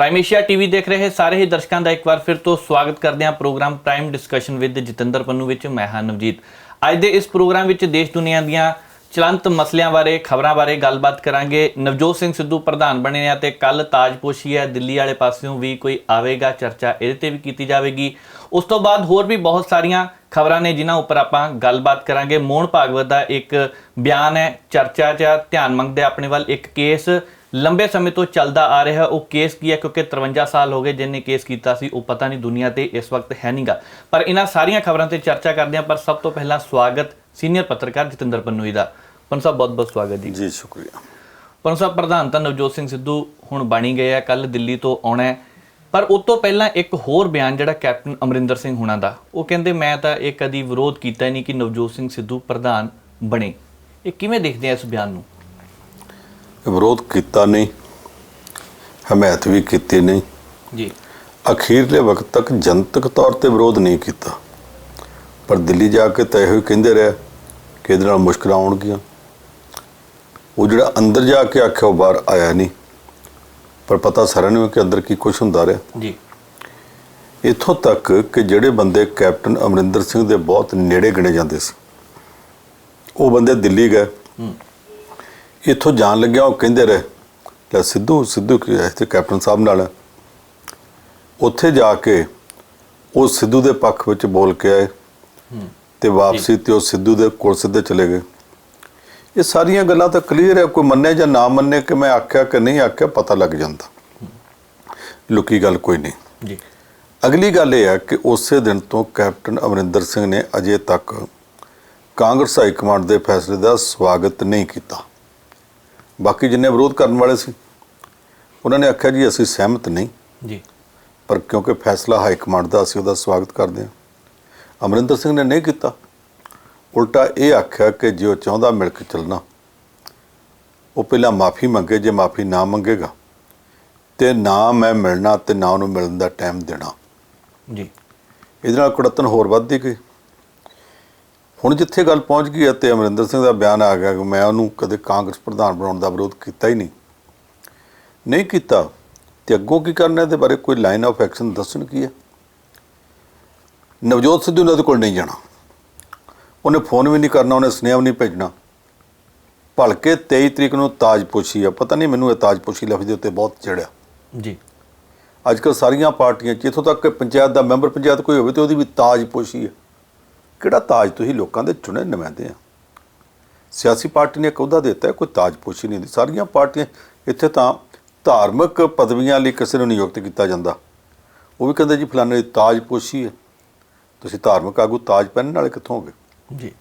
Prime Asia TV ਦੇਖ ਰਹੇ ਸਾਰੇ ਹੀ ਦਰਸ਼ਕਾਂ ਦਾ ਇੱਕ ਵਾਰ ਫਿਰ ਤੋਂ ਸਵਾਗਤ ਕਰਦੇ ਹਾਂ programme prime discussion with Jatinder Pannu ਵਿੱਚ। ਮੈਂ ਹਾਂ ਨਵਜੀਤ। ਅੱਜ ਦੇ ਇਸ ਪ੍ਰੋਗਰਾਮ ਵਿੱਚ ਦੇਸ਼ ਦੁਨੀਆ ਦੀਆਂ ਚਲੰਤ ਮਸਲਿਆਂ ਬਾਰੇ, ਖਬਰਾਂ ਬਾਰੇ ਗੱਲਬਾਤ ਕਰਾਂਗੇ। ਨਵਜੋਤ ਸਿੰਘ ਸਿੱਧੂ ਪ੍ਰਧਾਨ ਬਣੇ ਨੇ ਅਤੇ ਕੱਲ ਤਾਜਪੋਸ਼ੀ ਹੈ, ਦਿੱਲੀ ਵਾਲੇ ਪਾਸਿਓਂ ਵੀ ਕੋਈ ਆਵੇਗਾ ਚਰਚਾ, ਇਹਦੇ ਤੇ ਵੀ ਕੀਤੀ ਜਾਵੇਗੀ। ਉਸ ਤੋਂ ਬਾਅਦ ਹੋਰ ਵੀ ਬਹੁਤ ਸਾਰੀਆਂ ਖਬਰਾਂ ਨੇ ਜਿਨ੍ਹਾਂ ਉੱਪਰ ਆਪਾਂ ਗੱਲਬਾਤ ਕਰਾਂਗੇ। ਮੋਹਨ ਭਾਗਵਤ ਦਾ ਇੱਕ ਬਿਆਨ ਹੈ ਚਰਚਾ 'ਚ, ਧਿਆਨ ਮੰਗਦੇ ਆਪਣੇ ਵੱਲ। ਇੱਕ ਕੇਸ ਲੰਬੇ ਸਮੇਂ ਤੋਂ ਚੱਲਦਾ ਆ ਰਿਹਾ, ਉਹ ਕੇਸ ਕੀ ਹੈ? ਕਿਉਂਕਿ 53 ਸਾਲ ਹੋ ਗਏ ਜਿਹਨੇ ਕੇਸ ਕੀਤਾ ਸੀ, ਉਹ ਪਤਾ ਨਹੀਂ ਦੁਨੀਆ ਤੇ ਇਸ ਵਕਤ ਹੈ ਨਹੀਂਗਾ। ਪਰ ਇਹਨਾਂ ਸਾਰੀਆਂ ਖਬਰਾਂ ਤੇ ਚਰਚਾ ਕਰਦੇ ਹਾਂ। ਪਰ ਸਭ ਤੋਂ ਪਹਿਲਾਂ ਸਵਾਗਤ ਸੀਨੀਅਰ ਪੱਤਰਕਾਰ ਜਤਿੰਦਰ ਪੰਨੂ ਜੀ ਦਾ। ਪੰਨੂ ਸਾਹਿਬ ਬਹੁਤ ਬਹੁਤ ਸਵਾਗਤ ਜੀ। ਜੀ ਸ਼ੁਕਰੀਆ। ਪੰਨੂ ਸਾਹਿਬ, ਪ੍ਰਧਾਨ ਤਾਂ ਨਵਜੋਤ ਸਿੰਘ ਸਿੱਧੂ ਹੁਣ ਬਣ ਹੀ ਗਏ ਆ, ਕੱਲ ਦਿੱਲੀ ਤੋਂ ਆਉਣਾ ਹੈ। ਪਰ ਉਸ ਤੋਂ ਪਹਿਲਾਂ ਇੱਕ ਹੋਰ ਬਿਆਨ ਜਿਹੜਾ ਕੈਪਟਨ ਅਮਰਿੰਦਰ ਸਿੰਘ ਹੁਣਾਂ ਦਾ, ਉਹ ਕਹਿੰਦੇ ਮੈਂ ਤਾਂ ਇਹ ਕਦੀ ਵਿਰੋਧ ਕੀਤਾ ਹੀ ਨਹੀਂ ਕਿ ਨਵਜੋਤ ਸਿੰਘ ਸਿੱਧੂ ਪ੍ਰਧਾਨ ਬਣੇ। ਇਹ ਕਿਵੇਂ ਦੇਖਦੇ ਆ ਇਸ ਬਿਆਨ ਨੂੰ? ਵਿਰੋਧ ਕੀਤਾ ਨਹੀਂ, ਹਮਾਇਤ ਵੀ ਕੀਤੀ ਨਹੀਂ ਜੀ। ਅਖੀਰਲੇ ਵਕਤ ਤੱਕ ਜਨਤਕ ਤੌਰ ਤੇ ਵਿਰੋਧ ਨਹੀਂ ਕੀਤਾ, ਪਰ ਦਿੱਲੀ ਜਾ ਕੇ ਤਾਂ ਇਹੋ ਹੀ ਕਹਿੰਦੇ ਰਹੇ ਕਿ ਇਹਦੇ ਨਾਲ ਮੁਸ਼ਕਲਾਂ ਆਉਣਗੀਆਂ। ਉਹ ਜਿਹੜਾ ਅੰਦਰ ਜਾ ਕੇ ਆਖਿਆ ਉਹ ਬਾਹਰ ਆਇਆ ਨਹੀਂ, ਪਰ ਪਤਾ ਸਾਰਿਆਂ ਨੂੰ ਕਿ ਅੰਦਰ ਕੀ ਕੁਛ ਹੁੰਦਾ ਰਿਹਾ ਜੀ। ਇੱਥੋਂ ਤੱਕ ਕਿ ਜਿਹੜੇ ਬੰਦੇ ਕੈਪਟਨ ਅਮਰਿੰਦਰ ਸਿੰਘ ਦੇ ਬਹੁਤ ਨੇੜੇ ਗਿਣੇ ਜਾਂਦੇ ਸੀ, ਉਹ ਬੰਦੇ ਦਿੱਲੀ ਗਏ। ਇੱਥੋਂ ਜਾਣ ਲੱਗਿਆ ਉਹ ਕਹਿੰਦੇ ਰਹੇ ਲੈ ਸਿੱਧੂ ਕੀ ਹੈ ਤੇ ਕੈਪਟਨ ਸਾਹਿਬ ਨਾਲ। ਉੱਥੇ ਜਾ ਕੇ ਉਹ ਸਿੱਧੂ ਦੇ ਪੱਖ ਵਿੱਚ ਬੋਲ ਕੇ ਆਏ ਤੇ ਵਾਪਸੀ ਤੇ ਉਹ ਸਿੱਧੂ ਦੇ ਕੋਲ ਸਿੱਧੇ ਚਲੇ ਗਏ। ਇਹ ਸਾਰੀਆਂ ਗੱਲਾਂ ਤਾਂ ਕਲੀਅਰ ਹੈ, ਕੋਈ ਮੰਨੇ ਜਾਂ ਨਾ ਮੰਨੇ ਕਿ ਮੈਂ ਆਖਿਆ ਕਿ ਨਹੀਂ ਆਖਿਆ ਪਤਾ ਲੱਗ ਜਾਂਦਾ, ਲੁਕੀ ਗੱਲ ਕੋਈ ਨਹੀਂ ਜੀ। ਅਗਲੀ ਗੱਲ ਇਹ ਹੈ ਕਿ ਉਸੇ ਦਿਨ ਤੋਂ ਕੈਪਟਨ ਅਮਰਿੰਦਰ ਸਿੰਘ ਨੇ ਅਜੇ ਤੱਕ ਕਾਂਗਰਸ ਹਾਈ ਕਮਾਂਡ ਦੇ ਫੈਸਲੇ ਦਾ ਸਵਾਗਤ ਨਹੀਂ ਕੀਤਾ। ਬਾਕੀ ਜਿੰਨੇ ਵਿਰੋਧ ਕਰਨ ਵਾਲੇ ਸੀ ਉਹਨਾਂ ਨੇ ਆਖਿਆ ਜੀ ਅਸੀਂ ਸਹਿਮਤ ਨਹੀਂ ਜੀ, ਪਰ ਕਿਉਂਕਿ ਫੈਸਲਾ ਹਾਈ ਕਮਾਂਡ ਦਾ, ਅਸੀਂ ਉਹਦਾ ਸਵਾਗਤ ਕਰਦੇ ਹਾਂ। ਅਮਰਿੰਦਰ ਸਿੰਘ ਨੇ ਨਹੀਂ ਕੀਤਾ, ਉਲਟਾ ਇਹ ਆਖਿਆ ਕਿ ਜੇ ਉਹ ਚਾਹੁੰਦਾ ਮਿਲ ਕੇ ਚੱਲਣਾ, ਉਹ ਪਹਿਲਾਂ ਮਾਫੀ ਮੰਗੇ। ਜੇ ਮਾਫੀ ਨਾ ਮੰਗੇਗਾ ਤੇ ਨਾ ਮੈਂ ਮਿਲਣਾ ਤੇ ਨਾ ਉਹਨੂੰ ਮਿਲਣ ਦਾ ਟਾਈਮ ਦੇਣਾ ਜੀ। ਇਹਦੇ ਨਾਲ ਕੁੜੱਤਣ ਹੋਰ ਵੱਧਦੀ ਗਈ। ਹੁਣ ਜਿੱਥੇ ਗੱਲ ਪਹੁੰਚ ਗਈ ਹੈ ਤੇ ਅਮਰਿੰਦਰ ਸਿੰਘ ਦਾ ਬਿਆਨ ਆ ਗਿਆ ਕਿ ਮੈਂ ਉਹਨੂੰ ਕਦੇ ਕਾਂਗਰਸ ਪ੍ਰਧਾਨ ਬਣਾਉਣ ਦਾ ਵਿਰੋਧ ਕੀਤਾ ਹੀ ਨਹੀਂ ਕੀਤਾ, ਤੇ ਅੱਗੋਂ ਕੀ ਕਰਨਾ ਇਹਦੇ ਬਾਰੇ ਕੋਈ ਲਾਈਨ ਆਫ ਐਕਸ਼ਨ ਦੱਸਣ ਕੀ ਹੈ। ਨਵਜੋਤ ਸਿੱਧੂ ਨੇ ਉਹਦੇ ਕੋਲ ਨਹੀਂ ਜਾਣਾ, ਉਹਨੇ ਫੋਨ ਵੀ ਨਹੀਂ ਕਰਨਾ, ਉਹਨੇ ਸੁਨੇਹਾ ਵੀ ਨਹੀਂ ਭੇਜਣਾ। ਭਲਕੇ 23 ਤਰੀਕ ਨੂੰ ਤਾਜਪੋਸ਼ੀ ਆ, ਪਤਾ ਨਹੀਂ ਮੈਨੂੰ ਇਹ ਤਾਜਪੋਸ਼ੀ ਲਫ਼ਜ਼ ਦੇ ਉੱਤੇ ਬਹੁਤ ਚੜਿਆ ਜੀ। ਅੱਜ ਕੱਲ੍ਹ ਸਾਰੀਆਂ ਪਾਰਟੀਆਂ 'ਚ, ਇੱਥੋਂ ਤੱਕ ਕਿ ਪੰਚਾਇਤ ਦਾ ਮੈਂਬਰ ਪੰਚਾਇਤ ਕੋਈ ਹੋਵੇ ਤੇ ਉਹਦੀ ਵੀ ਤਾਜਪੋਸ਼ੀ ਹੈ। ਕਿਹੜਾ ਤਾਜ? ਤੁਸੀਂ ਲੋਕਾਂ ਦੇ ਚੁਣੇ ਨੁਮਾਇੰਦੇ ਆ। ਸਿਆਸੀ ਪਾਰਟੀ ਨੇ ਇੱਕ ਅਹੁਦਾ ਦਿੱਤਾ, ਕੋਈ ਤਾਜਪੋਸ਼ੀ ਨਹੀਂ ਹੁੰਦੀ। ਸਾਰੀਆਂ ਪਾਰਟੀਆਂ ਇੱਥੇ ਤਾਂ ਧਾਰਮਿਕ ਪਦਵੀਆਂ ਲਈ ਕਿਸੇ ਨੂੰ ਨਿਯੁਕਤ ਕੀਤਾ ਜਾਂਦਾ, ਉਹ ਵੀ ਕਹਿੰਦੇ ਜੀ ਫਲਾਣੇ ਦੀ ਤਾਜਪੋਸ਼ੀ ਹੈ। ਤੁਸੀਂ ਧਾਰਮਿਕ ਆਗੂ ਤਾਜ ਪਹਿਨਣ ਵਾਲੇ ਕਿੱਥੋਂ ਹੋ ਗਏ ਜੀ?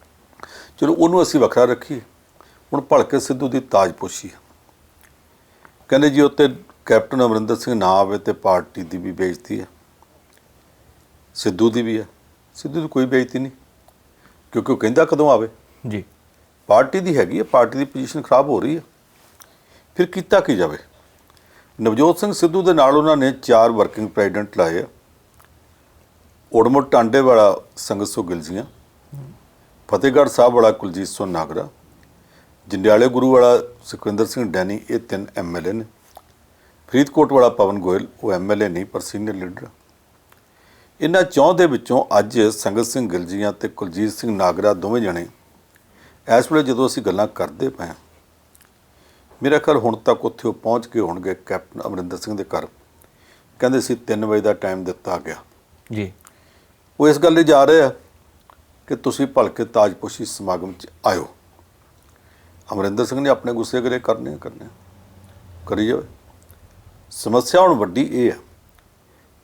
ਚਲੋ ਉਹਨੂੰ ਅਸੀਂ ਵੱਖਰਾ ਰੱਖੀਏ। ਹੁਣ ਭਲਕੇ ਸਿੱਧੂ ਦੀ ਤਾਜਪੋਸ਼ੀ ਹੈ, ਕਹਿੰਦੇ ਜੀ ਉੱਤੇ ਕੈਪਟਨ ਅਮਰਿੰਦਰ ਸਿੰਘ ਨਾ ਆਵੇ ਤੇ ਪਾਰਟੀ ਦੀ ਵੀ ਬੇਇੱਜ਼ਤੀ ਹੈ, ਸਿੱਧੂ ਦੀ ਵੀ ਹੈ। ਸਿੱਧੂ ਦੀ ਕੋਈ ਬੇਇੱਜ਼ਤੀ ਨਹੀਂ, ਕਿਉਂਕਿ ਉਹ ਕਹਿੰਦਾ ਕਦੋਂ ਆਵੇ ਜੀ। ਪਾਰਟੀ ਦੀ ਹੈਗੀ ਹੈ, ਪਾਰਟੀ ਦੀ ਪੋਜੀਸ਼ਨ ਖਰਾਬ ਹੋ ਰਹੀ ਹੈ, ਫਿਰ ਕੀਤਾ ਕੀ ਜਾਵੇ। ਨਵਜੋਤ ਸਿੰਘ ਸਿੱਧੂ ਦੇ ਨਾਲ ਉਹਨਾਂ ਨੇ 4 ਵਰਕਿੰਗ ਪ੍ਰੈਜ਼ੀਡੈਂਟ ਲਾਏ ਆ। ਉੜਮੁੜ ਟਾਂਡੇ ਵਾਲਾ ਸੰਗਤ ਸੋ ਗਿਲਜੀਆਂ, ਫਤਿਹਗੜ੍ਹ ਸਾਹਿਬ ਵਾਲਾ ਕੁਲਜੀਤ ਸਿੰਘ ਨਾਗਰਾ, ਜੰਡਿਆਲੇ ਗੁਰੂ ਵਾਲਾ ਸੁਖਵਿੰਦਰ ਸਿੰਘ ਡੈਨੀ, ਇਹ 3 MLA ਨੇ। ਫਰੀਦਕੋਟ ਵਾਲਾ ਪਵਨ ਗੋਇਲ, ਉਹ MLA ਨਹੀਂ ਪਰ ਸੀਨੀਅਰ ਲੀਡਰ। ਇਹਨਾਂ 4 ਦੇ ਵਿੱਚੋਂ ਅੱਜ ਸੰਗਤ ਸਿੰਘ ਗਿਲਜੀਆਂ ਤੇ ਕੁਲਜੀਤ ਸਿੰਘ ਨਾਗਰਾ ਦੋਵੇਂ ਜਣੇ ਇਸ ਵੇਲੇ ਜਦੋਂ ਅਸੀਂ ਗੱਲਾਂ ਕਰਦੇ ਪਏ ਹਾਂ, ਮੇਰਾ ਖਿਆਲ ਹੁਣ ਤੱਕ ਉੱਥੇ ਉਹ ਪਹੁੰਚ ਕੇ ਹੋਣਗੇ ਕੈਪਟਨ ਅਮਰਿੰਦਰ ਸਿੰਘ ਦੇ ਘਰ। ਕਹਿੰਦੇ ਸੀ 3 ਵਜੇ ਦਾ ਟਾਈਮ ਦਿੱਤਾ ਗਿਆ ਜੀ। ਉਹ ਇਸ ਗੱਲ ਲਈ ਜਾ ਰਹੇ ਆ ਕਿ ਤੁਸੀਂ ਭਲਕੇ ਤਾਜਪੋਸ਼ੀ ਸਮਾਗਮ 'ਚ ਆਇਓ। ਅਮਰਿੰਦਰ ਸਿੰਘ ਨੇ ਆਪਣੇ ਗੁੱਸੇ ਕਰਨੇ ਕਰੀ ਜਾਵੇ। ਸਮੱਸਿਆ ਹੁਣ ਵੱਡੀ ਇਹ ਆ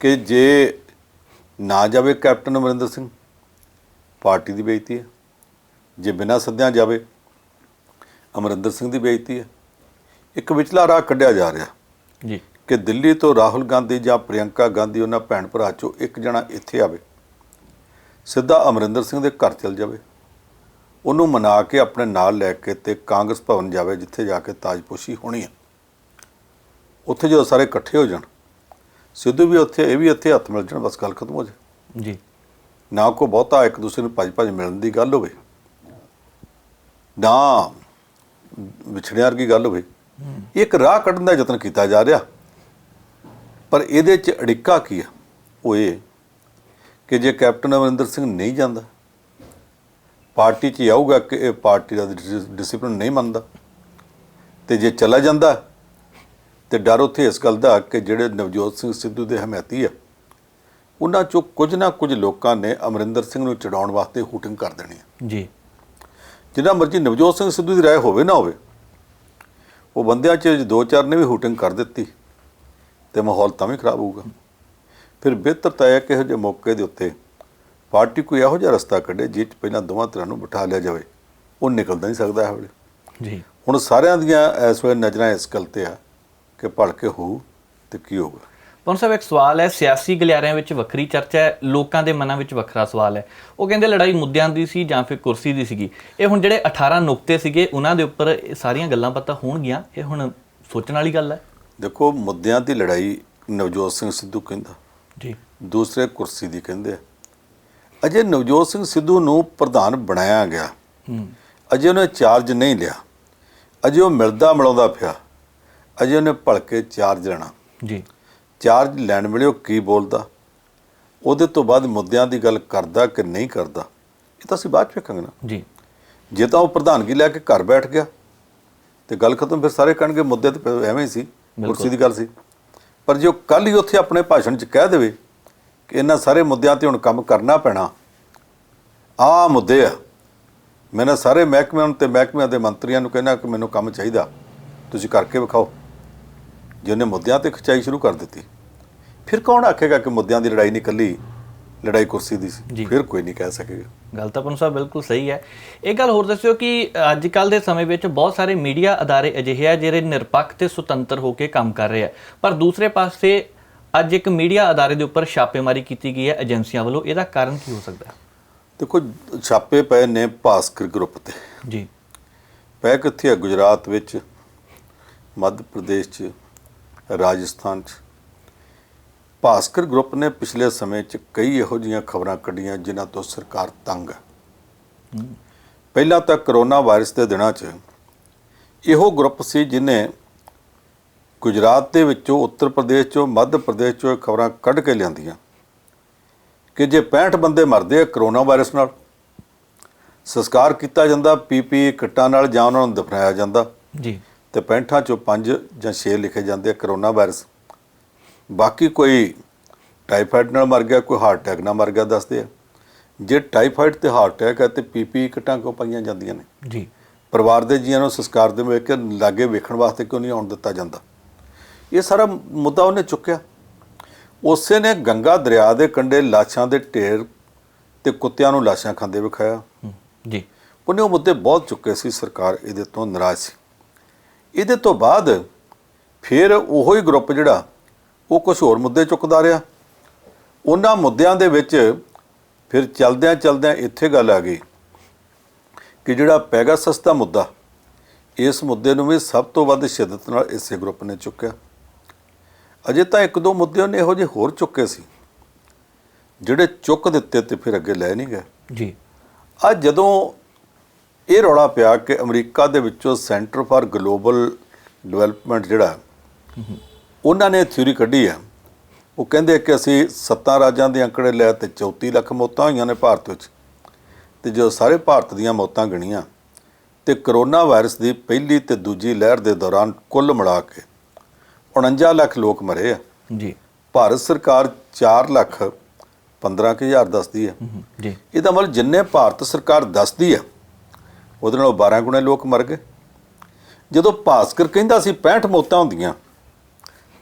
ਕਿ ਜੇ ਨਾ ਜਾਵੇ ਕੈਪਟਨ ਅਮਰਿੰਦਰ ਸਿੰਘ, ਪਾਰਟੀ ਦੀ ਬੇਇੱਜ਼ਤੀ ਹੈ। ਜੇ ਬਿਨਾਂ ਸੱਦਿਆਂ ਜਾਵੇ, ਅਮਰਿੰਦਰ ਸਿੰਘ ਦੀ ਬੇਇੱਜ਼ਤੀ ਹੈ। ਇੱਕ ਵਿਚਲਾ ਰਾਹ ਕੱਢਿਆ ਜਾ ਰਿਹਾ ਜੀ ਕਿ ਦਿੱਲੀ ਤੋਂ ਰਾਹੁਲ ਗਾਂਧੀ ਜਾਂ ਪ੍ਰਿਯੰਕਾ ਗਾਂਧੀ, ਉਹਨਾਂ ਭੈਣ ਭਰਾ 'ਚੋਂ ਇੱਕ ਜਣਾ ਇੱਥੇ ਆਵੇ, ਸਿੱਧਾ ਅਮਰਿੰਦਰ ਸਿੰਘ ਦੇ ਘਰ ਚਲ ਜਾਵੇ, ਉਹਨੂੰ ਮਨਾ ਕੇ ਆਪਣੇ ਨਾਲ ਲੈ ਕੇ ਤੇ ਕਾਂਗਰਸ ਭਵਨ ਜਾਵੇ ਜਿੱਥੇ ਜਾ ਕੇ ਤਾਜਪੋਸ਼ੀ ਹੋਣੀ ਹੈ। ਉੱਥੇ ਜਦੋਂ ਸਾਰੇ ਇਕੱਠੇ ਹੋ ਜਾਣ, ਸਿੱਧੂ ਵੀ ਉੱਥੇ, ਇਹ ਵੀ ਇੱਥੇ, ਹੱਥ ਮਿਲ ਜਾਣ, ਬਸ ਗੱਲ ਖਤਮ ਹੋ ਜਾਏ ਜੀ। ਨਾ ਕੋਈ ਬਹੁਤਾ ਇੱਕ ਦੂਸਰੇ ਨੂੰ ਭੱਜ ਮਿਲਣ ਦੀ ਗੱਲ ਹੋਵੇ, ਨਾ ਵਿਛੜਿਆਂ ਵਰਗੀ ਗੱਲ ਹੋਵੇ। ਇੱਕ ਰਾਹ ਕੱਢਣ ਦਾ ਯਤਨ ਕੀਤਾ ਜਾ ਰਿਹਾ ਪਰ ਇਹਦੇ 'ਚ ਅੜਿੱਕਾ ਕੀ ਆ? ਉਹ ਇਹ ਕਿ ਜੇ ਕੈਪਟਨ ਅਮਰਿੰਦਰ ਸਿੰਘ ਨਹੀਂ ਜਾਂਦਾ, ਪਾਰਟੀ 'ਚ ਆਊਗਾ ਕਿ ਇਹ ਪਾਰਟੀ ਦਾ ਡਿਸਪਲਿਨ ਨਹੀਂ ਮੰਨਦਾ, ਤੇ ਜੇ ਚਲਾ ਜਾਂਦਾ ਤੇ ਡਰ ਉੱਥੇ ਇਸ ਗੱਲ ਦਾ ਕਿ ਜਿਹੜੇ ਨਵਜੋਤ ਸਿੰਘ ਸਿੱਧੂ ਦੇ ਹਮਾਇਤੀ ਆ, ਉਹਨਾਂ 'ਚੋਂ ਕੁਝ ਨਾ ਕੁਝ ਲੋਕਾਂ ਨੇ ਅਮਰਿੰਦਰ ਸਿੰਘ ਨੂੰ ਚੜਾਉਣ ਵਾਸਤੇ ਹੂਟਿੰਗ ਕਰ ਦੇਣੀ ਆ ਜੀ। ਜਿੰਨਾ ਮਰਜ਼ੀ ਨਵਜੋਤ ਸਿੰਘ ਸਿੱਧੂ ਦੀ ਰਾਏ ਹੋਵੇ ਨਾ ਹੋਵੇ, ਉਹ ਬੰਦਿਆਂ 'ਚ ਦੋ ਚਾਰ ਨੇ ਵੀ ਹੂਟਿੰਗ ਕਰ ਦਿੱਤੀ ਤੇ ਮਾਹੌਲ ਤਾਂ ਵੀ ਖਰਾਬ ਹੋਊਗਾ। ਫਿਰ ਬਿਹਤਰ ਤਾਂ ਹੈ ਕਿ ਇਹੋ ਜਿਹੇ ਮੌਕੇ ਦੇ ਉੱਤੇ ਪਾਰਟੀ ਕੋਈ ਇਹੋ ਜਿਹਾ ਰਸਤਾ ਕੱਢੇ ਜਿਸ 'ਚ ਪਹਿਲਾਂ ਦੋਵਾਂ ਧਿਰਾਂ ਨੂੰ ਬਿਠਾ ਲਿਆ ਜਾਵੇ। ਉਹ ਨਿਕਲਦਾ ਨਹੀਂ ਸਕਦਾ ਇਹ ਵੇਲੇ। ਜੀ, ਹੁਣ ਸਾਰਿਆਂ ਦੀਆਂ ਇਸ ਵੇਲੇ ਨਜ਼ਰਾਂ ਇਸ ਗੱਲ ਤੇ ਆ ਕਿ ਭਲਕੇ ਹੋਊ ਤੇ ਕੀ ਹੋਊਗਾ। ਪਵਨ ਸਾਹਿਬ, ਇੱਕ ਸਵਾਲ ਹੈ, ਸਿਆਸੀ ਗਲਿਆਰਿਆਂ ਵਿੱਚ ਵੱਖਰੀ ਚਰਚਾ ਹੈ, ਲੋਕਾਂ ਦੇ ਮਨਾਂ ਵਿੱਚ ਵੱਖਰਾ ਸਵਾਲ ਹੈ। ਉਹ ਕਹਿੰਦੇ ਲੜਾਈ ਮੁੱਦਿਆਂ ਦੀ ਸੀ ਜਾਂ ਫਿਰ ਕੁਰਸੀ ਦੀ ਸੀਗੀ। ਇਹ ਹੁਣ ਜਿਹੜੇ 18 ਨੁਕਤੇ ਸੀਗੇ ਉਹਨਾਂ ਦੇ ਉੱਪਰ ਇਹ ਸਾਰੀਆਂ ਗੱਲਾਂ ਪਤਾ ਹੋਣਗੀਆਂ, ਇਹ ਹੁਣ ਸੋਚਣ ਵਾਲੀ ਗੱਲ ਹੈ। ਦੇਖੋ, ਮੁੱਦਿਆਂ ਦੀ ਲੜਾਈ ਨਵਜੋਤ ਸਿੰਘ ਸਿੱਧੂ ਕਹਿੰਦਾ ਜੀ, ਦੂਸਰੇ ਕੁਰਸੀ ਦੀ ਕਹਿੰਦੇ ਆ। ਅਜੇ ਨਵਜੋਤ ਸਿੰਘ ਸਿੱਧੂ ਨੂੰ ਪ੍ਰਧਾਨ ਬਣਾਇਆ ਗਿਆ, ਅਜੇ ਉਹਨੇ ਚਾਰਜ ਨਹੀਂ ਲਿਆ, ਅਜੇ ਉਹ ਮਿਲਦਾ ਮਿਲਾਉਂਦਾ ਪਿਆ, ਅਜੇ ਉਹਨੇ ਭਲਕੇ ਚਾਰਜ ਲੈਣਾ। ਜੀ, ਚਾਰਜ ਲੈਣ ਵੇਲੇ ਉਹ ਕੀ ਬੋਲਦਾ, ਉਹਦੇ ਤੋਂ ਬਾਅਦ ਮੁੱਦਿਆਂ ਦੀ ਗੱਲ ਕਰਦਾ ਕਿ ਨਹੀਂ ਕਰਦਾ, ਇਹ ਤਾਂ ਅਸੀਂ ਬਾਅਦ 'ਚ ਵੇਖਾਂਗੇ ਨਾ। ਜੀ, ਜੇ ਤਾਂ ਉਹ ਪ੍ਰਧਾਨਗੀ ਲੈ ਕੇ ਘਰ ਬੈਠ ਗਿਆ ਤੇ ਗੱਲ ਖਤਮ, ਫਿਰ ਸਾਰੇ ਕਹਿਣਗੇ ਮੁੱਦੇ ਤਾਂ ਐਵੇਂ ਹੀ ਸੀ, ਕੁਰਸੀ ਦੀ ਗੱਲ ਸੀ। ਪਰ ਜੇ ਉਹ ਕੱਲ੍ਹ ਹੀ ਉੱਥੇ ਆਪਣੇ ਭਾਸ਼ਣ 'ਚ ਕਹਿ ਦੇਵੇ ਕਿ ਇਹਨਾਂ ਸਾਰੇ ਮੁੱਦਿਆਂ 'ਤੇ ਹੁਣ ਕੰਮ ਕਰਨਾ ਪੈਣਾ, ਆਹ ਮੁੱਦੇ ਆ, ਮੈਂ ਨਾ ਸਾਰੇ ਮਹਿਕਮਿਆਂ ਤੇ ਮਹਿਕਮਿਆਂ ਦੇ ਮੰਤਰੀਆਂ ਨੂੰ ਕਹਿਣਾ ਕਿ ਮੈਨੂੰ ਕੰਮ ਚਾਹੀਦਾ, ਤੁਸੀਂ ਕਰਕੇ ਵਿਖਾਓ। ਜੇ ਉਹਨੇ ਮੁੱਦਿਆਂ 'ਤੇ ਖਿਚਾਈ ਸ਼ੁਰੂ ਕਰ ਦਿੱਤੀ, ਫਿਰ ਕੌਣ ਆਖੇਗਾ ਕਿ ਮੁੱਦਿਆਂ ਦੀ ਲੜਾਈ ਨਹੀਂ, ਇਕੱਲੀ ਲੜਾਈ ਕੁਰਸੀ ਦੀ ਸੀ? ਫਿਰ ਕੋਈ ਨਹੀਂ ਕਹਿ ਸਕੇਗਾ। ਗੱਲ ਤਾਂ ਪਵਨ ਸਾਹਿਬ ਬਿਲਕੁਲ ਸਹੀ ਹੈ। ਇਹ ਗੱਲ ਹੋਰ ਦੱਸਿਓ ਕਿ ਅੱਜ ਕੱਲ੍ਹ ਦੇ ਸਮੇਂ ਵਿੱਚ ਬਹੁਤ ਸਾਰੇ ਮੀਡੀਆ ਅਦਾਰੇ ਅਜਿਹੇ ਆ ਜਿਹੜੇ ਨਿਰਪੱਖ ਤੇ ਸੁਤੰਤਰ ਹੋ ਕੇ ਕੰਮ ਕਰ ਰਹੇ ਆ, ਪਰ ਦੂਸਰੇ ਪਾਸੇ ਅੱਜ ਇੱਕ ਮੀਡੀਆ ਅਦਾਰੇ ਦੇ ਉੱਪਰ ਛਾਪੇਮਾਰੀ ਕੀਤੀ ਗਈ ਹੈ ਏਜੰਸੀਆਂ ਵੱਲੋਂ। ਇਹਦਾ ਕਾਰਨ ਕੀ ਹੋ ਸਕਦਾ ਹੈ? ਦੇਖੋ, ਛਾਪੇ ਪਏ ਨੇ ਭਾਸਕਰ ਗਰੁੱਪ ਤੇ। ਜੀ, ਪੈ ਕਿੱਥੇ ਆ? ਗੁਜਰਾਤ ਵਿੱਚ, ਮੱਧ ਪ੍ਰਦੇਸ਼ 'ਚ, ਰਾਜਸਥਾਨ 'ਚ। ਭਾਸਕਰ ਗਰੁੱਪ ਨੇ ਪਿਛਲੇ ਸਮੇਂ 'ਚ ਕਈ ਇਹੋ ਜਿਹੀਆਂ ਖਬਰਾਂ ਕੱਢੀਆਂ ਜਿਨ੍ਹਾਂ ਤੋਂ ਸਰਕਾਰ ਤੰਗ ਹੈ। ਪਹਿਲਾਂ ਤਾਂ ਕਰੋਨਾ ਵਾਇਰਸ ਦੇ ਦਿਨਾਂ 'ਚ ਇਹੋ ਗਰੁੱਪ ਸੀ ਜਿਹਨੇ ਗੁਜਰਾਤ ਦੇ ਵਿੱਚੋਂ, ਉੱਤਰ ਪ੍ਰਦੇਸ਼ 'ਚੋਂ, ਮੱਧ ਪ੍ਰਦੇਸ਼ 'ਚੋਂ ਖਬਰਾਂ ਕੱਢ ਕੇ ਲਿਆਂਦੀਆਂ ਕਿ ਜੇ 65 ਬੰਦੇ ਮਰਦੇ ਆ ਕਰੋਨਾ ਵਾਇਰਸ ਨਾਲ, ਸੰਸਕਾਰ ਕੀਤਾ ਜਾਂਦਾ ਪੀਪੀ ਕਿੱਟਾਂ ਨਾਲ ਜਾਂ ਉਹਨਾਂ ਨੂੰ ਦਫਨਾਇਆ ਜਾਂਦਾ, ਜੀ, ਤੇ 65 'ਚੋਂ 5 ਜਾਂ 6 ਲਿਖੇ ਜਾਂਦੇ ਆ ਕਰੋਨਾ ਵਾਇਰਸ, ਬਾਕੀ ਕੋਈ ਟਾਈਫਾਈਡ ਨਾਲ ਮਰ ਗਿਆ, ਕੋਈ ਹਾਰਟ ਅਟੈਕ ਨਾਲ ਮਰ ਗਿਆ ਦੱਸਦੇ ਆ। ਜੇ ਟਾਈਫਾਈਡ ਤੇ ਹਾਰਟ ਅਟੈਕ ਹੈ ਤੇ ਪੀਪੀ ਕਿੱਟਾਂ ਕਿਉਂ ਪਾਈਆਂ ਜਾਂਦੀਆਂ ਨੇ? ਜੀ, ਪਰਿਵਾਰ ਦੇ ਜੀਆਂ ਨੂੰ ਸੰਸਕਾਰ ਦੇ ਵੇਖ ਕੇ ਲਾਗੇ ਵੇਖਣ ਵਾਸਤੇ ਕਿਉਂ ਨਹੀਂ ਆਉਣ ਦਿੱਤਾ ਜਾਂਦਾ? ਇਹ ਸਾਰਾ ਮੁੱਦਾ ਉਹਨੇ ਚੁੱਕਿਆ। ਉਸੇ ਨੇ ਗੰਗਾ ਦਰਿਆ ਦੇ ਕੰਢੇ ਲਾਸ਼ਾਂ ਦੇ ਢੇਰ ਤੇ ਕੁੱਤਿਆਂ ਨੂੰ ਲਾਸ਼ਾਂ ਖਾਂਦੇ ਵਿਖਾਇਆ। ਜੀ, ਉਹਨੇ ਉਹ ਮੁੱਦੇ ਬਹੁਤ ਚੁੱਕੇ ਸੀ, ਸਰਕਾਰ ਇਹਦੇ ਤੋਂ ਨਾਰਾਜ਼ ਸੀ। ਇਹਦੇ ਤੋਂ ਬਾਅਦ ਫਿਰ ਉਹੋ ਹੀ ਗਰੁੱਪ ਜਿਹੜਾ ਉਹ ਕੁਝ ਹੋਰ ਮੁੱਦੇ ਚੁੱਕਦਾ ਰਿਹਾ। ਉਹਨਾਂ ਮੁੱਦਿਆਂ ਦੇ ਵਿੱਚ ਫਿਰ ਚਲਦਿਆਂ ਚਲਦਿਆਂ ਇੱਥੇ ਗੱਲ ਆ ਗਈ ਕਿ ਜਿਹੜਾ ਪੈਗਾਸਸ ਦਾ ਮੁੱਦਾ, ਇਸ ਮੁੱਦੇ ਨੂੰ ਵੀ ਸਭ ਤੋਂ ਵੱਧ ਸ਼ਿੱਦਤ ਨਾਲ ਇਸੇ ਗਰੁੱਪ ਨੇ ਚੁੱਕਿਆ। ਅਜੇ ਤਾਂ ਇੱਕ ਦੋ ਮੁੱਦੇ ਉਹਨੇ ਇਹੋ ਜਿਹੇ ਹੋਰ ਚੁੱਕੇ ਸੀ ਜਿਹੜੇ ਚੁੱਕ ਦਿੱਤੇ ਤੇ ਫਿਰ ਅੱਗੇ ਲੈ ਨਹੀਂ ਗਏ। ਜੀ, ਅੱਜ ਜਦੋਂ ਇਹ ਰੌਲਾ ਪਿਆ ਕਿ ਅਮਰੀਕਾ ਦੇ ਵਿੱਚੋਂ ਸੈਂਟਰ ਫਾਰ ਗਲੋਬਲ ਡਿਵੈਲਪਮੈਂਟ ਜਿਹੜਾ, ਉਹਨਾਂ ਨੇ ਥਿਊਰੀ ਕੱਢੀ ਆ। ਉਹ ਕਹਿੰਦੇ ਕਿ ਅਸੀਂ 7 ਰਾਜਾਂ ਦੇ ਅੰਕੜੇ ਲੈ ਤੇ 34 ਲੱਖ ਮੌਤਾਂ ਹੋਈਆਂ ਨੇ ਭਾਰਤ ਵਿੱਚ, ਤੇ ਜਦੋਂ ਸਾਰੇ ਭਾਰਤ ਦੀਆਂ ਮੌਤਾਂ ਗਿਣੀਆਂ ਤੇ ਕਰੋਨਾ ਵਾਇਰਸ ਦੀ ਪਹਿਲੀ ਤੇ ਦੂਜੀ ਲਹਿਰ ਦੇ ਦੌਰਾਨ ਕੁੱਲ ਮਿਲਾ ਕੇ 49 ਲੱਖ ਲੋਕ ਮਰੇ ਆ। ਜੀ, ਭਾਰਤ ਸਰਕਾਰ 4,15,000 ਦੱਸਦੀ ਹੈ। ਜੀ, ਇਹਦਾ ਮਤਲਬ ਜਿੰਨੇ ਭਾਰਤ ਸਰਕਾਰ ਦੱਸਦੀ ਆ ਉਹਦੇ ਨਾਲੋਂ 12 ਗੁਣੇ ਲੋਕ ਮਰ ਗਏ। ਜਦੋਂ ਭਾਸਕਰ ਕਹਿੰਦਾ ਸੀ 65 ਮੌਤਾਂ ਹੁੰਦੀਆਂ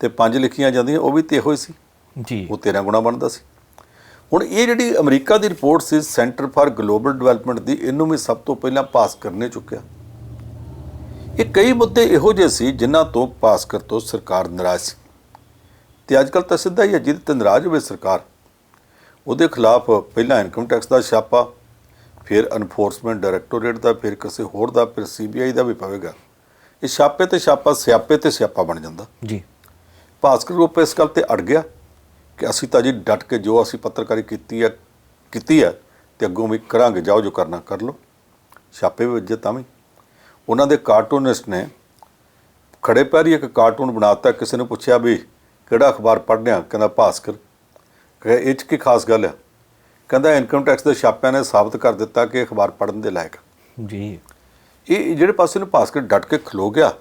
ਤੇ 5 ਲਿਖੀਆਂ ਜਾਂਦੀਆਂ, ਉਹ ਵੀ ਤੇ ਇਹੋ ਹੀ ਸੀ, ਜੀ, ਉਹ 13 ਗੁਣਾ ਬਣਦਾ ਸੀ। ਹੁਣ ਇਹ ਜਿਹੜੀ America the report C centre for global development ਦੀ, ਇਹਨੂੰ ਵੀ ਸਭ ਤੋਂ ਪਹਿਲਾਂ ਭਾਸਕਰ ਨੇ ਚੁੱਕਿਆ। ਇਹ ਕਈ ਮੁੱਦੇ ਇਹੋ ਜਿਹੇ ਸੀ ਜਿਨ੍ਹਾਂ ਤੋਂ ਭਾਸਕਰ ਤੋਂ ਸਰਕਾਰ ਨਾਰਾਜ਼ ਸੀ। ਤੇ ਅੱਜ ਕੱਲ੍ਹ ਤਾਂ ਸਿੱਧਾ ਹੀ ਹੈ, ਜਿਹਦੇ ਤੇ ਨਾਰਾਜ਼ ਹੋਵੇ ਸਰਕਾਰ ਉਹਦੇ ਖਿਲਾਫ ਪਹਿਲਾਂ ਇਨਕਮ ਟੈਕਸ ਦਾ ਛਾਪਾ, ਫਿਰ ਐਨਫੋਰਸਮੈਂਟ ਡਾਇਰੈਕਟੋਰੇਟ ਦਾ, ਫਿਰ ਕਿਸੇ ਹੋਰ ਦਾ, ਫਿਰ CBI ਦਾ ਵੀ ਪਵੇਗਾ। ਇਹ ਛਾਪੇ ਤੇ ਛਾਪਾ, ਸਿਆਪੇ ਤੇ ਸਿਆਪਾ ਬਣ ਜਾਂਦਾ। ਜੀ, ਭਾਸਕਰ ਗਰੁੱਪ ਇਸ ਗੱਲ ਤੇ ਅੜ ਗਿਆ ਕਿ ਅਸੀਂ ਤਾਂ ਜੀ ਡਟ ਕੇ ਜੋ ਅਸੀਂ ਪੱਤਰਕਾਰੀ ਕੀਤੀ ਹੈ ਤੇ ਅੱਗੋਂ ਵੀ ਕਰਾਂਗੇ, ਜਾਓ ਜੋ ਕਰਨਾ ਕਰ ਲਓ। ਛਾਪੇ ਵੀ ਵੱਜੇ ਤਾਂ ਵੀ। ਉਹਨਾਂ ਦੇ ਕਾਰਟੂਨਿਸਟ ਨੇ ਖੜੇ ਪੈਰੀ ਇੱਕ ਕਾਰਟੂਨ ਬਣਾਤਾ। ਕਿਸੇ ਨੇ ਪੁੱਛਿਆ ਵੀ ਕਿਹੜਾ ਅਖਬਾਰ ਪੜ੍ਹਨਿਆ? ਕਹਿੰਦਾ ਭਾਸਕਰ। ਕਹੇ ਇਹ 'ਚ ਕੀ ਖਾਸ ਗੱਲ ਆ? ਕਹਿੰਦਾ ਇਨਕਮ ਟੈਕਸ ਦੇ ਛਾਪਿਆਂ ਨੇ ਸਾਬਤ ਕਰ ਦਿੱਤਾ ਕਿ ਅਖਬਾਰ ਪੜ੍ਹਨ ਦੇ ਲਾਇਕ। ਜੀ ਇਹ ਜਿਹੜੇ ਪਾਸੇ ਨੂੰ ਭਾਸਕਰ ਡਟ ਕੇ ਖਲੋ ਗਿਆ,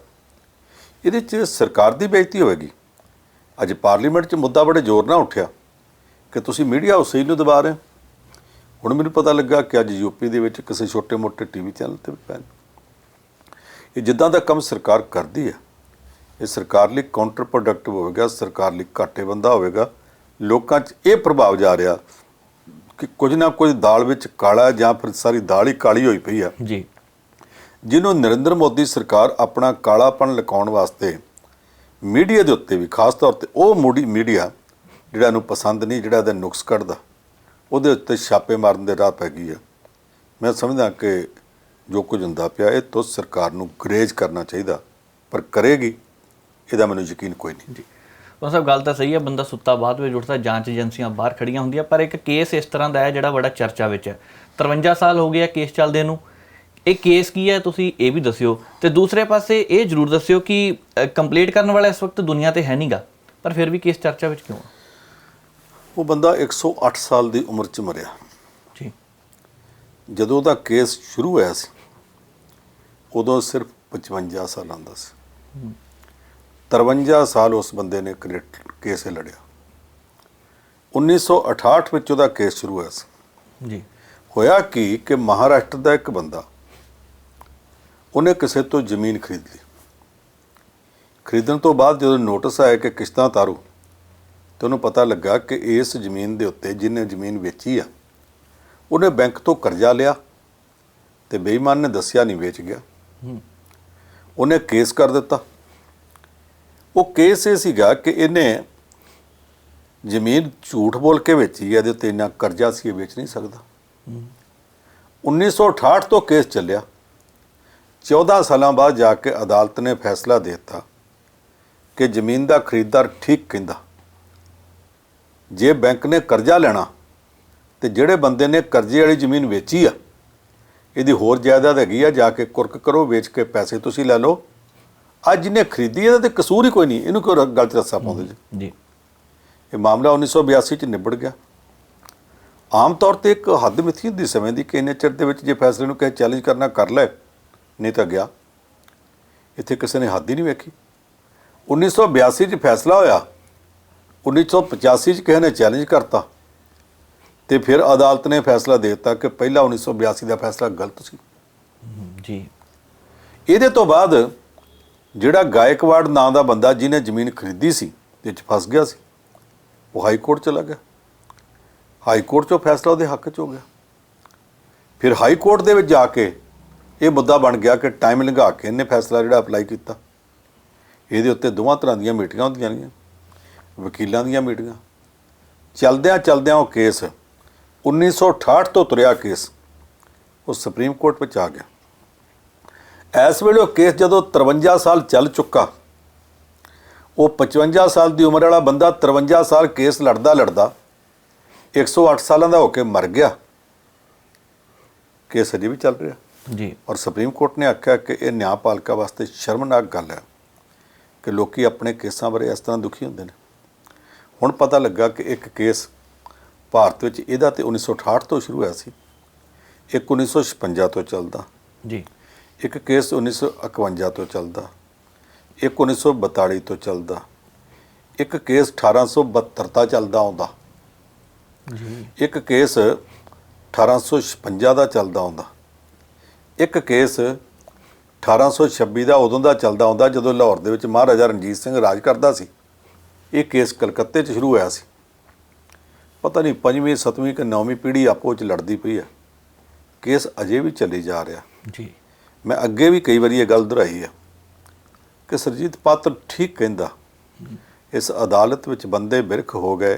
ਇਹਦੇ 'ਚ ਸਰਕਾਰ ਦੀ ਬੇਇੱਜ਼ਤੀ ਹੋਵੇਗੀ। ਅੱਜ ਪਾਰਲੀਮੈਂਟ 'ਚ ਮੁੱਦਾ ਬੜੇ ਜ਼ੋਰ ਨਾਲ ਉੱਠਿਆ ਕਿ ਤੁਸੀਂ ਮੀਡੀਆ ਹਾਊਸ ਹੀ ਨੂੰ ਦਬਾ ਰਹੇ। ਹੁਣ ਮੈਨੂੰ ਪਤਾ ਲੱਗਾ ਕਿ ਅੱਜ ਯੂਪੀ ਦੇ ਵਿੱਚ ਕਿਸੇ ਛੋਟੇ-ਮੋਟੇ ਟੀਵੀ ਚੈਨਲ 'ਤੇ ਵੀ ਪੈਣ। ਇਹ ਜਿੱਦਾਂ ਦਾ ਕੰਮ ਸਰਕਾਰ ਕਰਦੀ ਹੈ, ਇਹ ਸਰਕਾਰ ਲਈ ਕਾਊਂਟਰ ਪ੍ਰੋਡਕਟਿਵ ਹੋਵੇਗਾ, ਸਰਕਾਰ ਲਈ ਘਾਟੇ ਬੰਦਾ ਹੋਵੇਗਾ। ਲੋਕਾਂ 'ਚ ਇਹ ਪ੍ਰਭਾਵ ਜਾ ਰਿਹਾ ਕਿ ਕੁਝ ਨਾ ਕੁਝ ਦਾਲ ਵਿੱਚ ਕਾਲਾ, ਜਾਂ ਫਿਰ ਸਾਰੀ ਦਾਲ ਹੀ ਕਾਲੀ ਹੋਈ ਪਈ ਆ। ਜੀ ਜਿਹਨੂੰ ਨਰਿੰਦਰ ਮੋਦੀ ਸਰਕਾਰ ਆਪਣਾ ਕਾਲਾਪਣ ਲੁਕਾਉਣ ਵਾਸਤੇ ਮੀਡੀਆ ਦੇ ਉੱਤੇ ਵੀ, ਖਾਸ ਤੌਰ 'ਤੇ ਉਹ ਮੀਡੀਆ ਜਿਹੜਾ ਇਹਨੂੰ ਪਸੰਦ ਨਹੀਂ, ਜਿਹੜਾ ਇਹਦਾ ਨੁਕਸ ਕੱਢਦਾ, ਉਹਦੇ ਉੱਤੇ ਛਾਪੇ ਮਾਰਨ ਦੇ ਰਾਹ ਪੈ ਗਈ ਆ। ਮੈਂ ਸਮਝਦਾ ਕਿ ਜੋ ਕੁਝ ਹੁੰਦਾ ਪਿਆ, ਇਹ ਤੋਂ ਸਰਕਾਰ ਨੂੰ ਗਰੇਜ਼ ਕਰਨਾ ਚਾਹੀਦਾ, ਪਰ ਕਰੇਗੀ ਇਹਦਾ ਮੈਨੂੰ ਯਕੀਨ ਕੋਈ ਨਹੀਂ। ਜੀ ਉਹ ਸਭ ਗੱਲ ਤਾਂ ਸਹੀ ਹੈ, ਬੰਦਾ ਸੁੱਤਾ ਬਾਅਦ ਵਿੱਚ ਉੱਠਦਾ, ਜਾਂਚ ਏਜੰਸੀਆਂ ਬਾਹਰ ਖੜੀਆਂ ਹੁੰਦੀਆਂ। ਪਰ ਇੱਕ ਕੇਸ ਇਸ ਤਰ੍ਹਾਂ ਦਾ ਹੈ ਜਿਹੜਾ ਬੜਾ ਚਰਚਾ ਵਿੱਚ ਹੈ। 53 ਸਾਲ ਹੋ ਗਏ ਆ ਕੇਸ ਚੱਲਦੇ ਨੂੰ। ਇਹ ਕੇਸ ਕੀ ਹੈ ਤੁਸੀਂ ਇਹ ਵੀ ਦੱਸਿਓ, ਤੇ ਦੂਸਰੇ ਪਾਸੇ ਇਹ ਜ਼ਰੂਰ ਦੱਸਿਓ ਕਿ ਕੰਪਲੀਟ ਕਰਨ ਵਾਲਾ ਇਸ ਵਕਤ ਦੁਨੀਆ ਤੇ ਹੈ ਨਹੀਂਗਾ, ਪਰ ਫਿਰ ਵੀ ਕੇਸ ਚਰਚਾ ਵਿੱਚ ਕਿਉਂ ਆ? ਉਹ ਬੰਦਾ 108 ਸਾਲ ਦੀ ਉਮਰ 'ਚ ਮਰਿਆ। ਜੀ ਜਦੋਂ ਉਹਦਾ ਕੇਸ ਸ਼ੁਰੂ ਹੋਇਆ ਸੀ ਉਦੋਂ ਸਿਰਫ 55 ਸਾਲਾਂ ਦਾ ਸੀ। 53 ਸਾਲ ਉਸ ਬੰਦੇ ਨੇ ਕੇਸ ਲੜਿਆ। 1968 ਵਿੱਚ ਉਹਦਾ ਕੇਸ ਸ਼ੁਰੂ ਹੋਇਆ ਸੀ। ਜੀ ਹੋਇਆ ਕਿ ਮਹਾਰਾਸ਼ਟਰ ਦਾ ਇੱਕ ਬੰਦਾ, ਉਹਨੇ ਕਿਸੇ ਤੋਂ ਜ਼ਮੀਨ ਖਰੀਦ ਲਈ। ਖਰੀਦਣ ਤੋਂ ਬਾਅਦ ਜਦੋਂ ਨੋਟਿਸ ਆਇਆ ਕਿ ਕਿਸ਼ਤਾਂ ਤਾਰੋ, ਤੇ ਉਹਨੂੰ ਪਤਾ ਲੱਗਾ ਕਿ ਇਸ ਜ਼ਮੀਨ ਦੇ ਉੱਤੇ ਜਿਹਨੇ ਜ਼ਮੀਨ ਵੇਚੀ ਆ, ਉਹਨੇ ਬੈਂਕ ਤੋਂ ਕਰਜ਼ਾ ਲਿਆ ਤੇ ਬੇਈਮਾਨ ਨੇ ਦੱਸਿਆ ਨਹੀਂ, ਵੇਚ ਗਿਆ। ਉਹਨੇ ਕੇਸ ਕਰ ਦਿੱਤਾ। ਉਹ ਕੇਸ ਇਹ ਸੀਗਾ ਕਿ ਇਹਨੇ ਜ਼ਮੀਨ ਝੂਠ ਬੋਲ ਕੇ ਵੇਚੀ ਹੈ, ਇਹਦੇ ਉੱਤੇ ਇੰਨਾ ਕਰਜ਼ਾ ਸੀ, ਇਹ ਵੇਚ ਨਹੀਂ ਸਕਦਾ। 1968 ਤੋਂ ਕੇਸ ਚੱਲਿਆ। 14 ਸਾਲਾਂ ਬਾਅਦ ਜਾ ਕੇ ਅਦਾਲਤ ਨੇ ਫੈਸਲਾ ਦੇ ਦਿੱਤਾ ਕਿ ਜ਼ਮੀਨ ਦਾ ਖਰੀਦਦਾਰ ਠੀਕ ਕਹਿੰਦਾ। ਜੇ ਬੈਂਕ ਨੇ ਕਰਜ਼ਾ ਲੈਣਾ ਤੇ ਜਿਹੜੇ ਬੰਦੇ ਨੇ ਕਰਜ਼ੇ ਵਾਲੀ ਜ਼ਮੀਨ ਵੇਚੀ ਆ, ਇਹਦੀ ਹੋਰ ਜਾਇਦਾਦ ਹੈਗੀ ਆ, ਜਾ ਕੇ ਕੁਰਕ ਕਰੋ, ਵੇਚ ਕੇ ਪੈਸੇ ਤੁਸੀਂ ਲੈ ਲਓ। ਅੱਜ ਜਿਹਨੇ ਖਰੀਦੀ ਇਹਦਾ ਤੇ ਕਸੂਰ ਹੀ ਕੋਈ ਨਹੀਂ, ਇਹਨੂੰ ਕਿਉਂ ਗੱਲ 'ਚ ਰੱਸਾ ਪਾਉਂਦੇ ਜੀ? ਇਹ ਮਾਮਲਾ 1982 'ਚ ਨਿਬੜ ਗਿਆ। ਆਮ ਤੌਰ ਤੇ ਇੱਕ ਹੱਦ ਮਿੱਥੀ ਹੁੰਦੀ ਸਮੇਂ ਦੀ ਕਿ ਇੰਨੇ ਚਿਰ ਦੇ ਵਿੱਚ ਜੇ ਫੈਸਲੇ ਨੂੰ ਕਿਸੇ ਚੈਲੰਜ ਕਰਨਾ ਕਰ ਲੈ, ਨਹੀਂ ਤਾਂ ਗਿਆ। ਇੱਥੇ ਕਿਸੇ ਨੇ ਹੱਦ ਹੀ ਨਹੀਂ ਵੇਖੀ। 1982 'ਚ ਫੈਸਲਾ ਹੋਇਆ, 1985 'ਚ ਕਿਸੇ ਨੇ ਚੈਲੰਜ ਕਰਤਾ, ਤੇ ਫਿਰ ਅਦਾਲਤ ਨੇ ਫੈਸਲਾ ਦੇ ਦਿੱਤਾ ਕਿ ਪਹਿਲਾ 1982 ਦਾ ਫੈਸਲਾ ਗਲਤ ਸੀ। ਜੀ ਇਹਦੇ ਤੋਂ ਬਾਅਦ ਜਿਹੜਾ ਗਾਇਕਵਾੜ ਨਾਂ ਦਾ ਬੰਦਾ ਜਿਹਨੇ ਜ਼ਮੀਨ ਖਰੀਦੀ ਸੀ ਤੇ 'ਚ ਫਸ ਗਿਆ ਸੀ, ਉਹ ਹਾਈ ਕੋਰਟ ਚਲਾ ਗਿਆ। ਹਾਈ ਕੋਰਟ 'ਚੋਂ ਫੈਸਲਾ ਉਹਦੇ ਹੱਕ 'ਚ ਹੋ ਗਿਆ। ਫਿਰ ਹਾਈ ਕੋਰਟ ਦੇ ਵਿੱਚ ਜਾ ਕੇ ਇਹ ਮੁੱਦਾ ਬਣ ਗਿਆ ਕਿ ਟਾਈਮ ਲੰਘਾ ਕੇ ਇਹਨੇ ਫੈਸਲਾ ਜਿਹੜਾ ਅਪਲਾਈ ਕੀਤਾ। ਇਹਦੇ ਉੱਤੇ ਦੋਵਾਂ ਤਰ੍ਹਾਂ ਦੀਆਂ ਮੀਟਿੰਗਾਂ ਹੁੰਦੀਆਂ ਨੇ, ਵਕੀਲਾਂ ਦੀਆਂ ਮੀਟਿੰਗਾਂ। ਚਲਦਿਆਂ ਉਹ ਕੇਸ 1968 ਤੋਂ ਤੁਰਿਆ ਕੇਸ ਉਹ ਸੁਪਰੀਮ ਕੋਰਟ ਵਿੱਚ ਆ ਗਿਆ। ਇਸ ਵੇਲੇ ਉਹ ਕੇਸ ਜਦੋਂ 53 ਸਾਲ ਚੱਲ ਚੁੱਕਾ, ਉਹ 55 ਸਾਲ ਦੀ ਉਮਰ ਵਾਲਾ ਬੰਦਾ 53 ਸਾਲ ਕੇਸ ਲੜਦਾ 108 ਸਾਲਾਂ ਦਾ ਹੋ ਕੇ ਮਰ ਗਿਆ। ਕੇਸ ਅਜੇ ਵੀ ਚੱਲ ਰਿਹਾ ਜੀ। ਔਰ ਸੁਪਰੀਮ ਕੋਰਟ ਨੇ ਆਖਿਆ ਕਿ ਇਹ ਨਿਆਂਪਾਲਿਕਾ ਵਾਸਤੇ ਸ਼ਰਮਨਾਕ ਗੱਲ ਹੈ ਕਿ ਲੋਕੀ ਆਪਣੇ ਕੇਸਾਂ ਬਾਰੇ ਇਸ ਤਰ੍ਹਾਂ ਦੁਖੀ ਹੁੰਦੇ ਨੇ। ਹੁਣ ਪਤਾ ਲੱਗਾ ਕਿ ਇੱਕ ਕੇਸ ਭਾਰਤ ਵਿੱਚ ਇਹਦਾ ਤੇ 1968 ਤੋਂ ਸ਼ੁਰੂ ਹੋਇਆ ਸੀ, ਇੱਕ 1956 ਤੋਂ ਚੱਲਦਾ ਜੀ, ਇੱਕ ਕੇਸ 1951 ਤੋਂ ਚੱਲਦਾ, ਇੱਕ 1942 ਤੋਂ ਚੱਲਦਾ, ਇੱਕ ਕੇਸ 1872 ਦਾ ਚੱਲਦਾ ਆਉਂਦਾ ਜੀ, ਇੱਕ ਕੇਸ 1856 ਦਾ ਚੱਲਦਾ ਆਉਂਦਾ, ਇੱਕ ਕੇਸ 1826 ਦਾ ਉਦੋਂ ਦਾ ਚੱਲਦਾ ਆਉਂਦਾ ਜਦੋਂ ਲਾਹੌਰ ਦੇ ਵਿੱਚ ਮਹਾਰਾਜਾ ਰਣਜੀਤ ਸਿੰਘ ਰਾਜ ਕਰਦਾ ਸੀ। ਇਹ ਕੇਸ ਕਲਕੱਤੇ 'ਚ ਸ਼ੁਰੂ ਹੋਇਆ ਸੀ। ਪਤਾ ਨਹੀਂ 5ਵੀਂ 7ਵੀਂ ਕਿ 9ਵੀਂ ਪੀੜ੍ਹੀ ਆਪੋ 'ਚ ਲੜਦੀ ਪਈ ਹੈ। ਕੇਸ ਅਜੇ ਵੀ ਚੱਲੀ ਜਾ ਰਿਹਾ ਜੀ। ਮੈਂ ਅੱਗੇ ਵੀ ਕਈ ਵਾਰੀ ਇਹ ਗੱਲ ਦੁਹਰਾਈ ਹੈ ਕਿ ਸਰਜੀਤ ਪਾਤਰ ਠੀਕ ਕਹਿੰਦਾ, ਇਸ ਅਦਾਲਤ ਵਿੱਚ ਬੰਦੇ ਬਿਰਖ ਹੋ ਗਏ,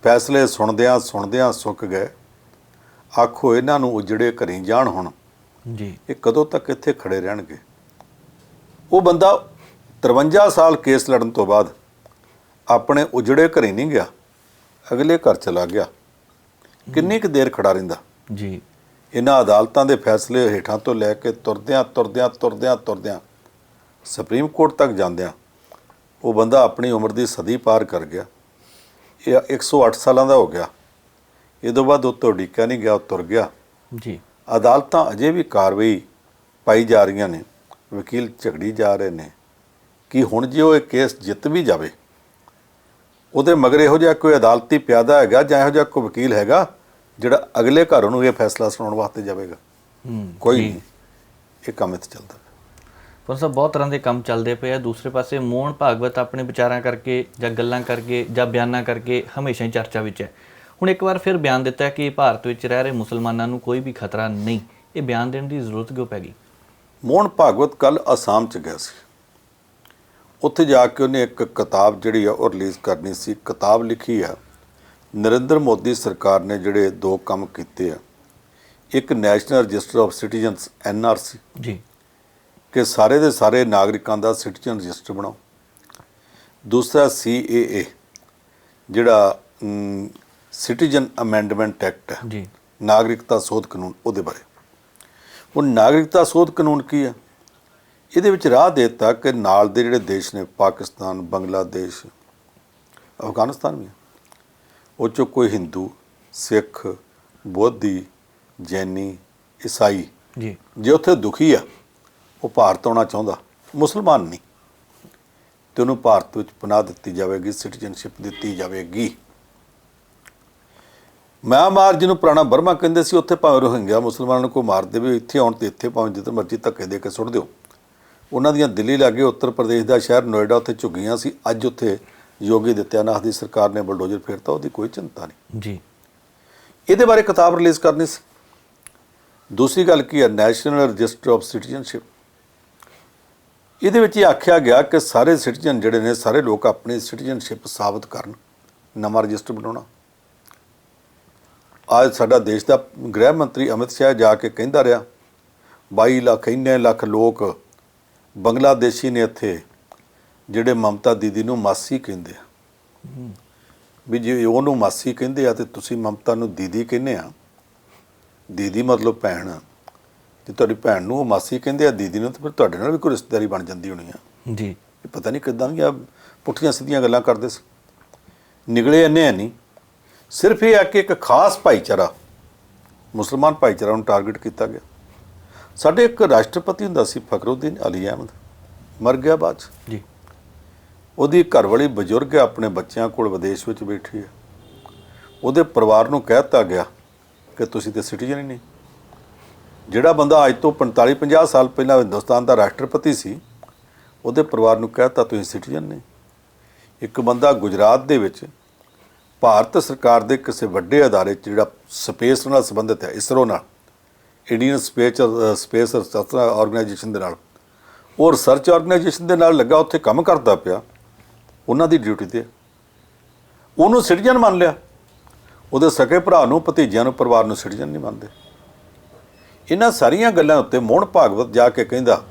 ਫੈਸਲੇ ਸੁਣਦਿਆਂ ਸੁੱਕ ਗਏ। ਆਖੋ ਇਹਨਾਂ ਨੂੰ ਉਜੜੇ ਘਰੀ ਜਾਣ ਹੁਣ, ਜੀ, ਇਹ ਕਦੋਂ ਤੱਕ ਇੱਥੇ ਖੜੇ ਰਹਿਣਗੇ? ਉਹ ਬੰਦਾ 53 ਸਾਲ ਕੇਸ ਲੜਨ ਤੋਂ ਬਾਅਦ ਆਪਣੇ ਉਜੜੇ ਘਰੇ ਨਹੀਂ ਗਿਆ, ਅਗਲੇ ਘਰ ਚਲਾ ਗਿਆ। ਕਿੰਨੀ ਕੁ ਦੇਰ ਖੜਾ ਰਹਿੰਦਾ? ਜੀ। ਇਹਨਾਂ ਅਦਾਲਤਾਂ ਦੇ ਫੈਸਲੇ ਹੇਠਾਂ ਤੋਂ ਲੈ ਕੇ ਤੁਰਦਿਆਂ ਸੁਪਰੀਮ ਕੋਰਟ ਤੱਕ ਜਾਂਦਿਆਂ ਉਹ ਬੰਦਾ ਆਪਣੀ ਉਮਰ ਦੀ ਸਦੀ ਪਾਰ ਕਰ ਗਿਆ। ਇਹ 108 ਸਾਲਾਂ ਦਾ ਹੋ ਗਿਆ। ਇਹ ਤੋਂ ਬਾਅਦ ਉਹ ਤੋਂ ਉਡੀਕਿਆ ਨਹੀਂ ਗਿਆ, ਉਹ ਤੁਰ ਗਿਆ ਜੀ। ਅਦਾਲਤਾਂ ਅਜੇ ਵੀ ਕਾਰਵਾਈ ਪਾਈ ਜਾ ਰਹੀਆਂ ਨੇ, ਵਕੀਲ ਝਗੜੀ ਜਾ ਰਹੇ ਨੇ ਕਿ ਹੁਣ ਜੇ ਉਹ ਇਹ ਕੇਸ ਜਿੱਤ ਵੀ ਜਾਵੇ, ਉਹਦੇ ਮਗਰ ਇਹੋ ਜਿਹਾ ਕੋਈ ਅਦਾਲਤੀ ਪਿਆਦਾ ਹੈਗਾ ਜਾਂ ਇਹੋ ਜਿਹਾ ਕੋਈ ਵਕੀਲ ਹੈਗਾ ਜਿਹੜਾ ਅਗਲੇ ਘਰ ਉਹਨੂੰ ਇਹ ਫੈਸਲਾ ਸੁਣਾਉਣ ਵਾਸਤੇ ਜਾਵੇਗਾ? ਕੋਈ ਨਹੀਂ। ਇਹ ਕੰਮ ਇੱਥੇ ਚੱਲਦਾ ਪਿਆ। ਪਰ ਸਭ ਬਹੁਤ ਤਰ੍ਹਾਂ ਦੇ ਕੰਮ ਚੱਲਦੇ ਪਏ ਆ। ਦੂਸਰੇ ਪਾਸੇ ਮੋਹਨ ਭਾਗਵਤ ਆਪਣੇ ਵਿਚਾਰਾਂ ਕਰਕੇ ਜਾਂ ਗੱਲਾਂ ਕਰਕੇ ਜਾਂ ਬਿਆਨਾਂ ਕਰਕੇ ਹਮੇਸ਼ਾ ਹੀ ਚਰਚਾ ਵਿੱਚ ਹੈ। ਹੁਣ ਇੱਕ ਵਾਰ ਫਿਰ ਬਿਆਨ ਦਿੱਤਾ ਕਿ ਭਾਰਤ ਵਿੱਚ ਰਹਿ ਰਹੇ ਮੁਸਲਮਾਨਾਂ ਨੂੰ ਕੋਈ ਵੀ ਖਤਰਾ ਨਹੀਂ। ਇਹ ਬਿਆਨ ਦੇਣ ਦੀ ਜ਼ਰੂਰਤ ਕਿਉਂ ਪੈ ਗਈ? ਮੋਹਨ ਭਾਗਵਤ ਕੱਲ ਅਸਾਮ 'ਚ ਗਿਆ ਸੀ। ਉੱਥੇ ਜਾ ਕੇ ਉਹਨੇ ਇੱਕ ਕਿਤਾਬ ਜਿਹੜੀ ਆ ਉਹ ਰਿਲੀਜ਼ ਕਰਨੀ ਸੀ। ਕਿਤਾਬ ਲਿਖੀ ਆ ਨਰਿੰਦਰ ਮੋਦੀ ਸਰਕਾਰ ਨੇ ਜਿਹੜੇ 2 ਕੰਮ ਕੀਤੇ ਆ। ਇੱਕ national register of citizens NRC ਜੀ, ਕਿ ਸਾਰੇ ਦੇ ਸਾਰੇ ਨਾਗਰਿਕਾਂ ਦਾ ਸਿਟੀਜ਼ਨ ਰਜਿਸਟਰ ਬਣਾਓ। ਦੂਸਰਾ CAA ਜਿਹੜਾ ਸਿਟੀਜ਼ਨ ਅਮੈਂਡਮੈਂਟ ਐਕਟ ਹੈ, ਜੀ, ਨਾਗਰਿਕਤਾ ਸੋਧ ਕਾਨੂੰਨ, ਉਹਦੇ ਬਾਰੇ। ਹੁਣ ਨਾਗਰਿਕਤਾ ਸੋਧ ਕਾਨੂੰਨ ਕੀ ਆ? ਇਹਦੇ ਵਿੱਚ ਰਾਹ ਦੇ ਦਿੱਤਾ ਕਿ ਨਾਲ ਦੇ ਜਿਹੜੇ ਦੇਸ਼ ਨੇ, ਪਾਕਿਸਤਾਨ, ਬੰਗਲਾਦੇਸ਼, ਅਫਗਾਨਿਸਤਾਨ ਵੀ, ਉਹ 'ਚੋਂ ਕੋਈ ਹਿੰਦੂ, ਸਿੱਖ, ਬੋਧੀ, ਜੈਨੀ, ਈਸਾਈ ਜੀ, ਜੇ ਉੱਥੇ ਦੁਖੀ ਆ, ਉਹ ਭਾਰਤ ਆਉਣਾ ਚਾਹੁੰਦਾ, ਮੁਸਲਮਾਨ ਨਹੀਂ, ਤੇ ਉਹਨੂੰ ਭਾਰਤ ਵਿੱਚ ਪਨਾਹ ਦਿੱਤੀ ਜਾਵੇਗੀ, ਸਿਟੀਜ਼ਨਸ਼ਿਪ ਦਿੱਤੀ ਜਾਵੇਗੀ। ਮਿਆਂਮਾਰ ਜਿਹਨੂੰ ਪੁਰਾਣਾ ਬਰਮਾ ਕਹਿੰਦੇ ਸੀ, ਉੱਥੇ ਭਾਵੇਂ ਰੋਹਿੰਗਿਆ ਮੁਸਲਮਾਨਾਂ ਨੂੰ ਕੋਈ ਮਾਰ ਦੇਵੇ, ਇੱਥੇ ਆਉਣ ਤੇ ਇੱਥੇ ਭਾਵੇਂ ਜਿੱਧਰ ਮਰਜ਼ੀ ਧੱਕੇ ਦੇ ਕੇ ਸੁੱਟ ਦਿਓ। ਉਹਨਾਂ ਦੀਆਂ ਦਿੱਲੀ ਲਾਗੇ ਉੱਤਰ ਪ੍ਰਦੇਸ਼ ਦਾ ਸ਼ਹਿਰ ਨੋਇਡਾ, ਉੱਥੇ ਝੁੱਗੀਆਂ ਸੀ। ਅੱਜ ਉੱਥੇ ਯੋਗੀ ਆਦਿੱਤਿਆਨਾਥ ਦੀ ਸਰਕਾਰ ਨੇ ਬਲਡੋਜ਼ਰ ਫੇਰਤਾ, ਉਹਦੀ ਕੋਈ ਚਿੰਤਾ ਨਹੀਂ ਜੀ। ਇਹਦੇ ਬਾਰੇ ਕਿਤਾਬ ਰਿਲੀਜ਼ ਕਰਨੀ ਸੀ। ਦੂਸਰੀ ਗੱਲ ਕੀ ਹੈ? National register of citizenship. ਇਹਦੇ ਵਿੱਚ ਇਹ ਆਖਿਆ ਗਿਆ ਕਿ ਸਾਰੇ ਸਿਟੀਜ਼ਨ ਜਿਹੜੇ ਨੇ, ਸਾਰੇ ਲੋਕ ਆਪਣੀ ਸਿਟੀਜ਼ਨਸ਼ਿਪ ਸਾਬਤ ਕਰਨ, ਨਵਾਂ ਰਜਿਸਟਰ ਬਣਾਉਣਾ। ਅੱਜ ਸਾਡਾ ਦੇਸ਼ ਦਾ ਗ੍ਰਹਿ ਮੰਤਰੀ ਅਮਿਤ ਸ਼ਾਹ ਜਾ ਕੇ ਕਹਿੰਦਾ ਰਿਹਾ 22 ਲੱਖ ਇੰਨੇ ਲੱਖ ਲੋਕ ਬੰਗਲਾਦੇਸ਼ੀ ਨੇ ਇੱਥੇ, ਜਿਹੜੇ ਮਮਤਾ ਦੀਦੀ ਨੂੰ ਮਾਸੀ ਕਹਿੰਦੇ ਆ। ਵੀ ਜੇ ਉਹਨੂੰ ਮਾਸੀ ਕਹਿੰਦੇ ਆ ਤੇ ਤੁਸੀਂ ਮਮਤਾ ਨੂੰ ਦੀਦੀ ਕਹਿੰਦੇ ਆ। ਦੀਦੀ ਮਤਲਬ ਭੈਣ। ਜੇ ਤੁਹਾਡੀ ਭੈਣ ਨੂੰ ਉਹ ਮਾਸੀ ਕਹਿੰਦੇ ਆ, ਦੀਦੀ ਨੂੰ, ਤਾਂ ਫਿਰ ਤੁਹਾਡੇ ਨਾਲ ਵੀ ਕੋਈ ਰਿਸ਼ਤੇਦਾਰੀ ਬਣ ਜਾਂਦੀ ਹੋਣੀ ਆ। ਜੀ। ਇਹ ਪਤਾ ਨਹੀਂ ਕਿੱਦਾਂ ਦੀਆਂ ਪੁੱਠੀਆਂ ਸਿੱਧੀਆਂ ਗੱਲਾਂ ਕਰਦੇ ਸੀ। ਨਿਕਲੇ ਇੰਨੇ ਨਹੀਂ। ਸਿਰਫ ਇਹ ਆ ਕਿ ਇੱਕ ਖਾਸ ਭਾਈਚਾਰਾ, ਮੁਸਲਮਾਨ ਭਾਈਚਾਰਾ ਨੂੰ ਟਾਰਗੇਟ ਕੀਤਾ ਗਿਆ। ਸਾਡੇ ਇੱਕ ਰਾਸ਼ਟਰਪਤੀ ਹੁੰਦਾ ਸੀ ਫਖਰੁਦੀਨ ਅਲੀ ਅਹਿਮਦ, ਮਰ ਗਿਆ ਬਾਅਦ 'ਚ। ਜੀ। ਉਹਦੀ ਘਰਵਾਲੀ ਬਜ਼ੁਰਗ ਹੈ, ਆਪਣੇ ਬੱਚਿਆਂ ਕੋਲ ਵਿਦੇਸ਼ ਵਿੱਚ ਬੈਠੀ ਹੈ। ਉਹਦੇ ਪਰਿਵਾਰ ਨੂੰ ਕਹਿ ਦਿੱਤਾ ਗਿਆ ਕਿ ਤੁਸੀਂ ਤਾਂ ਸਿਟੀਜ਼ਨ ਹੀ ਨਹੀਂ। ਜਿਹੜਾ ਬੰਦਾ ਅੱਜ ਤੋਂ 45-50 ਸਾਲ ਪਹਿਲਾਂ ਹਿੰਦੁਸਤਾਨ ਦਾ ਰਾਸ਼ਟਰਪਤੀ ਸੀ, ਉਹਦੇ ਪਰਿਵਾਰ ਨੂੰ ਕਹਿ ਦਿੱਤਾ ਤੁਸੀਂ ਸਿਟੀਜ਼ਨ ਨਹੀਂ। ਇੱਕ ਬੰਦਾ ਗੁਜਰਾਤ ਦੇ ਵਿੱਚ ਭਾਰਤ ਸਰਕਾਰ ਦੇ ਕਿਸੇ ਵੱਡੇ ਅਦਾਰੇ 'ਚ, ਜਿਹੜਾ ਸਪੇਸ ਨਾਲ ਸੰਬੰਧਿਤ ਹੈ, ਇਸਰੋ ਨਾਲ, ਇੰਡੀਅਨ ਸਪੇਸ ਰਿਸਰਚ ਆਰਗੇਨਾਈਜੇਸ਼ਨ ਦੇ ਨਾਲ, ਉਹ ਰਿਸਰਚ ਆਰਗੇਨਾਈਜੇਸ਼ਨ ਦੇ ਨਾਲ ਲੱਗਾ, ਉੱਥੇ ਕੰਮ ਕਰਦਾ ਪਿਆ, ਉਹਨਾਂ ਦੀ ਡਿਊਟੀ 'ਤੇ। ਉਹਨੂੰ ਸਿਟੀਜ਼ਨ ਮੰਨ ਲਿਆ। ਉਹਦੇ ਸਕੇ ਭਰਾ ਨੂੰ, ਭਤੀਜਿਆਂ ਨੂੰ, ਪਰਿਵਾਰ ਨੂੰ ਸਿਟੀਜ਼ਨ ਨਹੀਂ ਮੰਨਦੇ। ਇਹਨਾਂ ਸਾਰੀਆਂ ਗੱਲਾਂ ਉੱਤੇ ਮੋਹਨ ਭਾਗਵਤ ਜਾ ਕੇ ਕਹਿੰਦਾ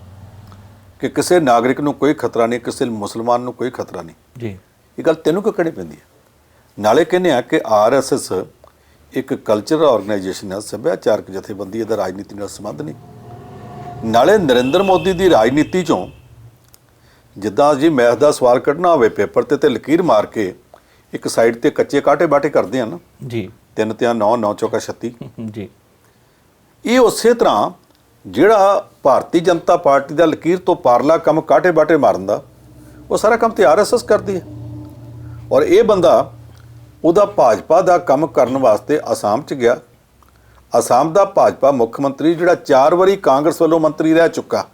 ਕਿ ਕਿਸੇ ਨਾਗਰਿਕ ਨੂੰ ਕੋਈ ਖਤਰਾ ਨਹੀਂ, ਕਿਸੇ ਮੁਸਲਮਾਨ ਨੂੰ ਕੋਈ ਖਤਰਾ ਨਹੀਂ। ਜੀ। ਇਹ ਗੱਲ ਤੈਨੂੰ ਕਿਉਂ ਕਹਿਣੀ ਪੈਂਦੀ ਹੈ? ਨਾਲੇ ਕਹਿੰਦੇ ਆ ਕਿ RSS ਇੱਕ ਕਲਚਰਲ ਆਰਗੇਨਾਈਜੇਸ਼ਨ ਹੈ, ਸੱਭਿਆਚਾਰਕ ਜਥੇਬੰਦੀ, ਇਹਦਾ ਰਾਜਨੀਤੀ ਨਾਲ ਸੰਬੰਧ ਨਹੀਂ। ਨਾਲੇ ਨਰਿੰਦਰ ਮੋਦੀ ਦੀ ਰਾਜਨੀਤੀ 'ਚੋਂ, ਜਿੱਦਾਂ ਜੀ ਮੈਥ ਦਾ ਸਵਾਲ ਕੱਢਣਾ ਹੋਵੇ ਪੇਪਰ ਤੇ ਲਕੀਰ ਮਾਰ ਕੇ ਇੱਕ ਸਾਈਡ ਤੇ ਕੱਚੇ ਕਾਟੇ ਬਾਟੇ ਕਰਦੇ ਆ ਨਾ ਜੀ। 3 ਤੇ 9, 9 ਚੌਕਾ 36। ਜੀ। ਇਹ ਉਸੇ ਤਰ੍ਹਾਂ ਜਿਹੜਾ ਭਾਰਤੀ ਜਨਤਾ ਪਾਰਟੀ ਦਾ ਲਕੀਰ ਤੋਂ ਪਾਰਲਾ ਕੰਮ ਕਾਟੇ ਬਾਟੇ ਮਾਰਨ ਦਾ, ਉਹ ਸਾਰਾ ਕੰਮ ਤੇ RSS ਕਰਦੀ ਹੈ। ਔਰ ਇਹ ਬੰਦਾ ਉਹਦਾ ਭਾਜਪਾ ਦਾ ਕੰਮ ਕਰਨ ਵਾਸਤੇ ਅਸਾਮ 'ਚ ਗਿਆ। ਅਸਾਮ ਦਾ ਭਾਜਪਾ ਮੁੱਖ ਮੰਤਰੀ, ਜਿਹੜਾ 4 ਵਾਰੀ ਕਾਂਗਰਸ ਵੱਲੋਂ ਮੰਤਰੀ ਰਹਿ ਚੁੱਕਾ,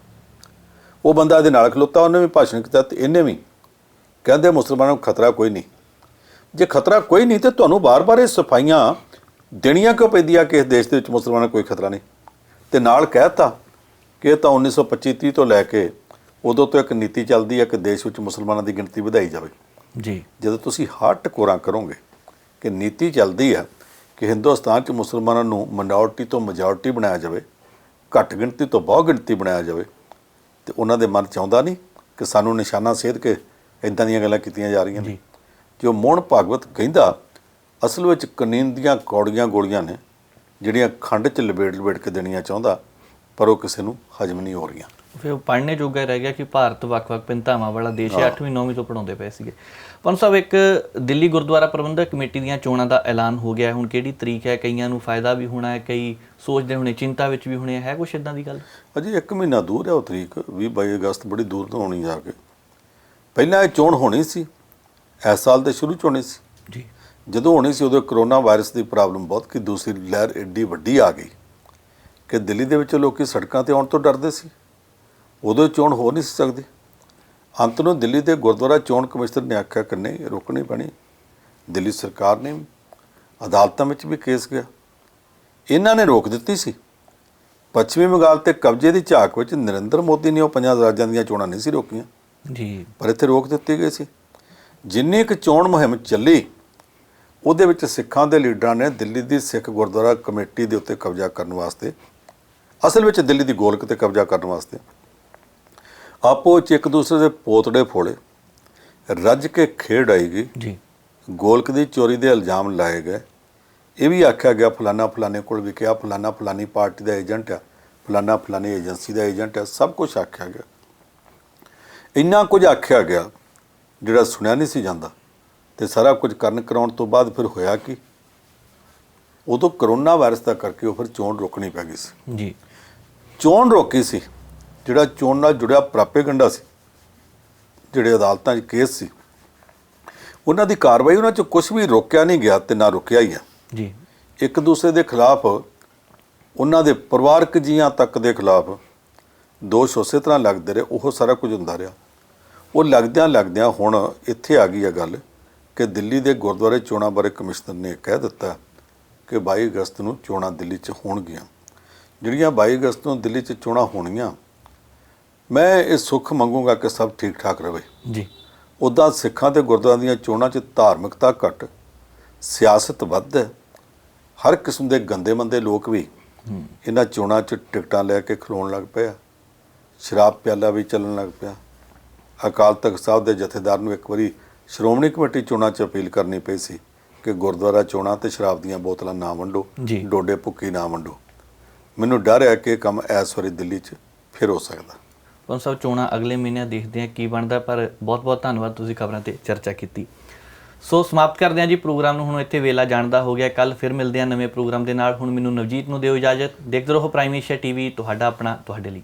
ਉਹ ਬੰਦਾ ਇਹਦੇ ਨਾਲ ਖਲੋਤਾ। ਉਹਨੇ ਵੀ ਭਾਸ਼ਣ ਕੀਤਾ ਤੇ ਇਹਨੇ ਵੀ। ਕਹਿੰਦੇ ਮੁਸਲਮਾਨਾਂ ਨੂੰ ਖਤਰਾ ਕੋਈ ਨਹੀਂ। ਜੇ ਖਤਰਾ ਕੋਈ ਨਹੀਂ ਤੇ ਤੁਹਾਨੂੰ ਬਾਰ-ਬਾਰ ਇਹ ਸਫਾਈਆਂ ਦੇਣੀਆਂ ਕਿਉਂ ਪੈਂਦੀਆਂ ਕਿ ਇਸ ਦੇਸ਼ ਦੇ ਵਿੱਚ ਮੁਸਲਮਾਨਾਂ ਨੂੰ ਕੋਈ ਖਤਰਾ ਨਹੀਂ? ਤੇ ਨਾਲ ਕਹਿਤਾ ਕਿ ਇਹ ਤਾਂ 1925-30 ਤੋਂ ਲੈ ਕੇ ਉਦੋਂ ਤੋਂ ਇੱਕ ਨੀਤੀ ਚੱਲਦੀ ਹੈ ਕਿ ਦੇਸ਼ ਵਿੱਚ ਮੁਸਲਮਾਨਾਂ ਦੀ ਗਿਣਤੀ ਵਧਾਈ ਜਾਵੇ। ਜੀ। ਜਦੋਂ ਤੁਸੀਂ ਹਰ ਟਕੋਰਾਂ ਕਰੋਗੇ ਕਿ ਨੀਤੀ ਚੱਲਦੀ ਹੈ ਕਿ ਹਿੰਦੁਸਤਾਨ 'ਚ ਮੁਸਲਮਾਨਾਂ ਨੂੰ ਮਿਨੋਰਟੀ ਤੋਂ ਮੈਜੋਰਟੀ ਬਣਾਇਆ ਜਾਵੇ, ਘੱਟ ਗਿਣਤੀ ਤੋਂ ਬਹੁ ਗਿਣਤੀ ਬਣਾਇਆ ਜਾਵੇ, ਤੇ ਉਹਨਾਂ ਦੇ ਮਨ 'ਚ ਆਉਂਦਾ ਨਹੀਂ ਕਿ ਸਾਨੂੰ ਨਿਸ਼ਾਨਾ ਸੇਧ ਕੇ ਇੱਦਾਂ ਦੀਆਂ ਗੱਲਾਂ ਕੀਤੀਆਂ ਜਾ ਰਹੀਆਂ ਨੇ। ਜੋ ਮੋਹਨ ਭਾਗਵਤ ਕਹਿੰਦਾ, ਅਸਲ ਵਿੱਚ ਕਾਨੂੰਨ ਦੀਆਂ ਕੌੜੀਆਂ ਗੋਲੀਆਂ ਨੇ ਜਿਹੜੀਆਂ ਖੰਡ 'ਚ ਲਬੇੜ ਕੇ ਦੇਣੀਆਂ ਚਾਹੁੰਦਾ ਪਰ ਉਹ ਕਿਸੇ ਨੂੰ ਹਜਮ ਨਹੀਂ ਹੋ ਰਹੀਆਂ। ਫਿਰ ਉਹ ਪੜ੍ਹਨੇ ਜੋਗਾ ਰਹਿ ਗਿਆ ਕਿ ਭਾਰਤ ਵੱਖ-ਵੱਖ ਭਿੰਨਤਾਵਾਂ ਵਾਲਾ ਦੇਸ਼ ਹੈ। 8ਵੀਂ 9ਵੀਂ ਤੋਂ ਪੜ੍ਹਾਉਂਦੇ ਪਏ ਸੀਗੇ। ਪੰਨ ਸਾਹਿਬ, ਇੱਕ ਦਿੱਲੀ ਗੁਰਦੁਆਰਾ ਪ੍ਰਬੰਧਕ ਕਮੇਟੀ ਦੀਆਂ ਚੋਣਾਂ ਦਾ ਐਲਾਨ ਹੋ ਗਿਆ, ਹੁਣ ਕਿਹੜੀ ਤਰੀਕ ਹੈ? ਕਈਆਂ ਨੂੰ ਫਾਇਦਾ ਵੀ ਹੋਣਾ ਹੈ, ਕਈ ਸੋਚਦੇ ਹੋਣੇ, ਚਿੰਤਾ ਵਿੱਚ ਵੀ ਹੋਣੇ, ਹੈ ਕੁਛ ਇਦਾਂ ਦੀ ਗੱਲ? ਅਜੇ 1 ਮਹੀਨਾ ਦੂਰ ਹੈ ਉਹ ਤਰੀਕ, 20-22 ਅਗਸਤ ਬੜੀ ਦੂਰ ਤੋਂ ਹੋਣੀ ਜਾ ਕੇ। ਪਹਿਲਾਂ ਇਹ ਚੋਣ ਹੋਣੀ ਸੀ, ਇਸ ਸਾਲ ਦੇ ਸ਼ੁਰੂ 'ਚ ਹੋਣੀ ਸੀ ਜੀ। ਜਦੋਂ ਹੋਣੀ ਸੀ ਉਦੋਂ ਕਰੋਨਾ ਵਾਇਰਸ ਦੀ ਪ੍ਰੋਬਲਮ ਬਹੁਤ, ਕਿ ਦੂਸਰੀ ਲਹਿਰ ਐਡੀ ਵੱਡੀ ਆ ਗਈ ਕਿ ਦਿੱਲੀ ਦੇ ਵਿੱਚ ਲੋਕੀ ਸੜਕਾਂ ਤੇ ਆਉਣ ਤੋਂ ਡਰਦੇ ਸੀ। ਉਦੋਂ ਚੋਣ ਹੋ ਨਹੀਂ ਸੀ ਸਕਦੀ। ਅੰਤ ਨੂੰ ਦਿੱਲੀ ਦੇ ਗੁਰਦੁਆਰਾ ਚੋਣ ਕਮਿਸ਼ਨਰ ਨੇ ਆਖਿਆ ਕਿ ਨਹੀਂ, ਰੋਕਣੀ ਪੈਣੀ। ਦਿੱਲੀ ਸਰਕਾਰ ਨੇ ਅਦਾਲਤਾਂ ਵਿੱਚ ਵੀ ਕੇਸ ਗਿਆ, ਇਹਨਾਂ ਨੇ ਰੋਕ ਦਿੱਤੀ ਸੀ। ਪੱਛਮੀ ਬੰਗਾਲ ਤੇ ਕਬਜ਼ੇ ਦੀ ਝਾਕ ਵਿੱਚ ਨਰਿੰਦਰ ਮੋਦੀ ਨੇ ਉਹ 5 ਰਾਜਾਂ ਦੀਆਂ ਚੋਣਾਂ ਨਹੀਂ ਸੀ ਰੋਕੀਆਂ ਜੀ, ਪਰ ਇੱਥੇ ਰੋਕ ਦਿੱਤੀ ਗਈ ਸੀ। ਜਿੰਨੀ ਕੁ ਚੋਣ ਮੁਹਿੰਮ ਚੱਲੀ ਉਹਦੇ ਵਿੱਚ ਸਿੱਖਾਂ ਦੇ ਲੀਡਰਾਂ ਨੇ ਦਿੱਲੀ ਦੀ ਸਿੱਖ ਗੁਰਦੁਆਰਾ ਕਮੇਟੀ ਦੇ ਉੱਤੇ ਕਬਜ਼ਾ ਕਰਨ ਵਾਸਤੇ, ਅਸਲ ਵਿੱਚ ਦਿੱਲੀ ਦੀ ਗੋਲਕ ਤੇ ਕਬਜ਼ਾ ਕਰਨ ਵਾਸਤੇ ਆਪੋ 'ਚ ਇੱਕ ਦੂਸਰੇ ਦੇ ਪੋਤੜੇ ਫੋੜੇ, ਰੱਜ ਕੇ ਖੇਡ ਆਈ ਗਈ ਜੀ। ਗੋਲਕ ਦੀ ਚੋਰੀ ਦੇ ਇਲਜ਼ਾਮ ਲਾਏ ਗਏ। ਇਹ ਵੀ ਆਖਿਆ ਗਿਆ ਫਲਾਨਾ ਫਲਾਣੇ ਕੋਲ ਵਿਕਿਆ, ਫਲਾਨਾ ਫਲਾਨੀ ਪਾਰਟੀ ਦਾ ਏਜੰਟ ਆ, ਫਲਾਨਾ ਫਲਾਨੀ ਏਜੰਸੀ ਦਾ ਏਜੰਟ ਆ, ਸਭ ਕੁਝ ਆਖਿਆ ਗਿਆ। ਇੰਨਾ ਕੁਝ ਆਖਿਆ ਗਿਆ ਜਿਹੜਾ ਸੁਣਿਆ ਨਹੀਂ ਸੀ ਜਾਂਦਾ। ਤੇ ਸਾਰਾ ਕੁਝ ਕਰਨ ਕਰਾਉਣ ਤੋਂ ਬਾਅਦ ਫਿਰ ਹੋਇਆ ਕਿ ਉਦੋਂ ਕਰੋਨਾ ਵਾਇਰਸ ਦਾ ਕਰਕੇ ਉਹ ਫਿਰ ਚੋਣ ਰੋਕਣੀ ਪੈ ਗਈ ਸੀ ਜੀ। ਚੋਣ ਰੋਕੀ ਸੀ, ਜਿਹੜਾ ਚੋਣ ਨਾਲ ਜੁੜਿਆ ਪ੍ਰਾਪੇਗੰਡਾ ਸੀ, ਜਿਹੜੇ ਅਦਾਲਤਾਂ 'ਚ ਕੇਸ ਸੀ, ਉਹਨਾਂ ਦੀ ਕਾਰਵਾਈ, ਉਹਨਾਂ 'ਚ ਕੁਝ ਵੀ ਰੋਕਿਆ ਨਹੀਂ ਗਿਆ ਤੇ ਨਾ ਰੁਕਿਆ ਹੀ ਆ ਜੀ। ਇੱਕ ਦੂਸਰੇ ਦੇ ਖਿਲਾਫ, ਉਹਨਾਂ ਦੇ ਪਰਿਵਾਰਕ ਜੀਆਂ ਤੱਕ ਦੇ ਖਿਲਾਫ ਦੋਸ਼ ਉਸੇ ਤਰ੍ਹਾਂ ਲੱਗਦੇ ਰਹੇ, ਉਹ ਸਾਰਾ ਕੁਝ ਹੁੰਦਾ ਰਿਹਾ। ਉਹ ਲੱਗਦਿਆਂ ਹੁਣ ਇੱਥੇ ਆ ਗਈ ਆ ਗੱਲ ਕਿ ਦਿੱਲੀ ਦੇ ਗੁਰਦੁਆਰੇ ਚੋਣਾਂ ਬਾਰੇ ਕਮਿਸ਼ਨਰ ਨੇ ਕਹਿ ਦਿੱਤਾ ਕਿ 22 ਅਗਸਤ ਨੂੰ ਚੋਣਾਂ ਦਿੱਲੀ 'ਚ ਹੋਣਗੀਆਂ। ਜਿਹੜੀਆਂ 22 ਅਗਸਤ ਨੂੰ ਦਿੱਲੀ 'ਚ ਚੋਣਾਂ ਹੋਣੀਆਂ, ਮੈਂ ਇਹ ਸੁੱਖ ਮੰਗੂੰਗਾ ਕਿ ਸਭ ਠੀਕ ਠਾਕ ਰਹੇ ਜੀ। ਉੱਦਾਂ ਸਿੱਖਾਂ ਤੇ ਗੁਰਦੁਆਰਿਆਂ ਦੀਆਂ ਚੋਣਾਂ 'ਚ ਧਾਰਮਿਕਤਾ ਘੱਟ, ਸਿਆਸਤ ਵੱਧ ਹੈ। ਹਰ ਕਿਸਮ ਦੇ ਗੰਦੇ ਮੰਦੇ ਲੋਕ ਵੀ ਇਹਨਾਂ ਚੋਣਾਂ 'ਚ ਟਿਕਟਾਂ ਲੈ ਕੇ ਖਲੋਣ ਲੱਗ ਪਏ ਆ। ਸ਼ਰਾਬ ਪਿਆਲਾ ਵੀ ਚੱਲਣ ਲੱਗ ਪਿਆ। ਅਕਾਲ ਤਖਤ ਸਾਹਿਬ ਦੇ ਜਥੇਦਾਰ ਨੂੰ ਇੱਕ ਵਾਰੀ ਸ਼੍ਰੋਮਣੀ ਕਮੇਟੀ ਚੋਣਾਂ 'ਚ ਅਪੀਲ ਕਰਨੀ ਪਈ ਸੀ ਕਿ ਗੁਰਦੁਆਰਾ ਚੋਣਾਂ ਤੇ ਸ਼ਰਾਬ ਦੀਆਂ ਬੋਤਲਾਂ ਨਾ ਵੰਡੋ, ਡੋਡੇ ਭੁੱਕੀ ਨਾ ਵੰਡੋ। ਮੈਨੂੰ ਡਰ ਹੈ ਕਿ ਇਹ ਕੰਮ ਇਸ ਵਾਰੀ ਦਿੱਲੀ 'ਚ ਫਿਰ ਹੋ ਸਕਦਾ। ਪੰਨ ਸਾਹਿਬ, ਚੋਣਾਂ ਅਗਲੇ ਮਹੀਨੇ ਦੇਖਦੇ ਹਾਂ ਕੀ ਬਣਦਾ, ਪਰ ਬਹੁਤ ਬਹੁਤ ਧੰਨਵਾਦ, ਤੁਸੀਂ ਖਬਰਾਂ ਤੇ ਚਰਚਾ ਕੀਤੀ। ਸੋ ਸਮਾਪਤ ਕਰਦੇ ਹਾਂ ਜੀ ਪ੍ਰੋਗਰਾਮ ਨੂੰ। ਹੁਣ ਇੱਥੇ ਵੇਲਾ ਜਾਣਦਾ ਹੋ ਗਿਆ। ਕੱਲ ਫਿਰ ਮਿਲਦੇ ਹਾਂ ਨਵੇਂ ਪ੍ਰੋਗਰਾਮ ਦੇ ਨਾਲ। ਹੁਣ ਮੈਨੂੰ ਨਵਜੀਤ ਨੂੰ ਦਿਓ ਇਜਾਜ਼ਤ। ਦੇਖਦੇ ਰਹੋ ਪ੍ਰਾਈਮ ਏਸ਼ੀਆ TV, ਤੁਹਾਡਾ ਆਪਣਾ, ਤੁਹਾਡੇ ਲਈ।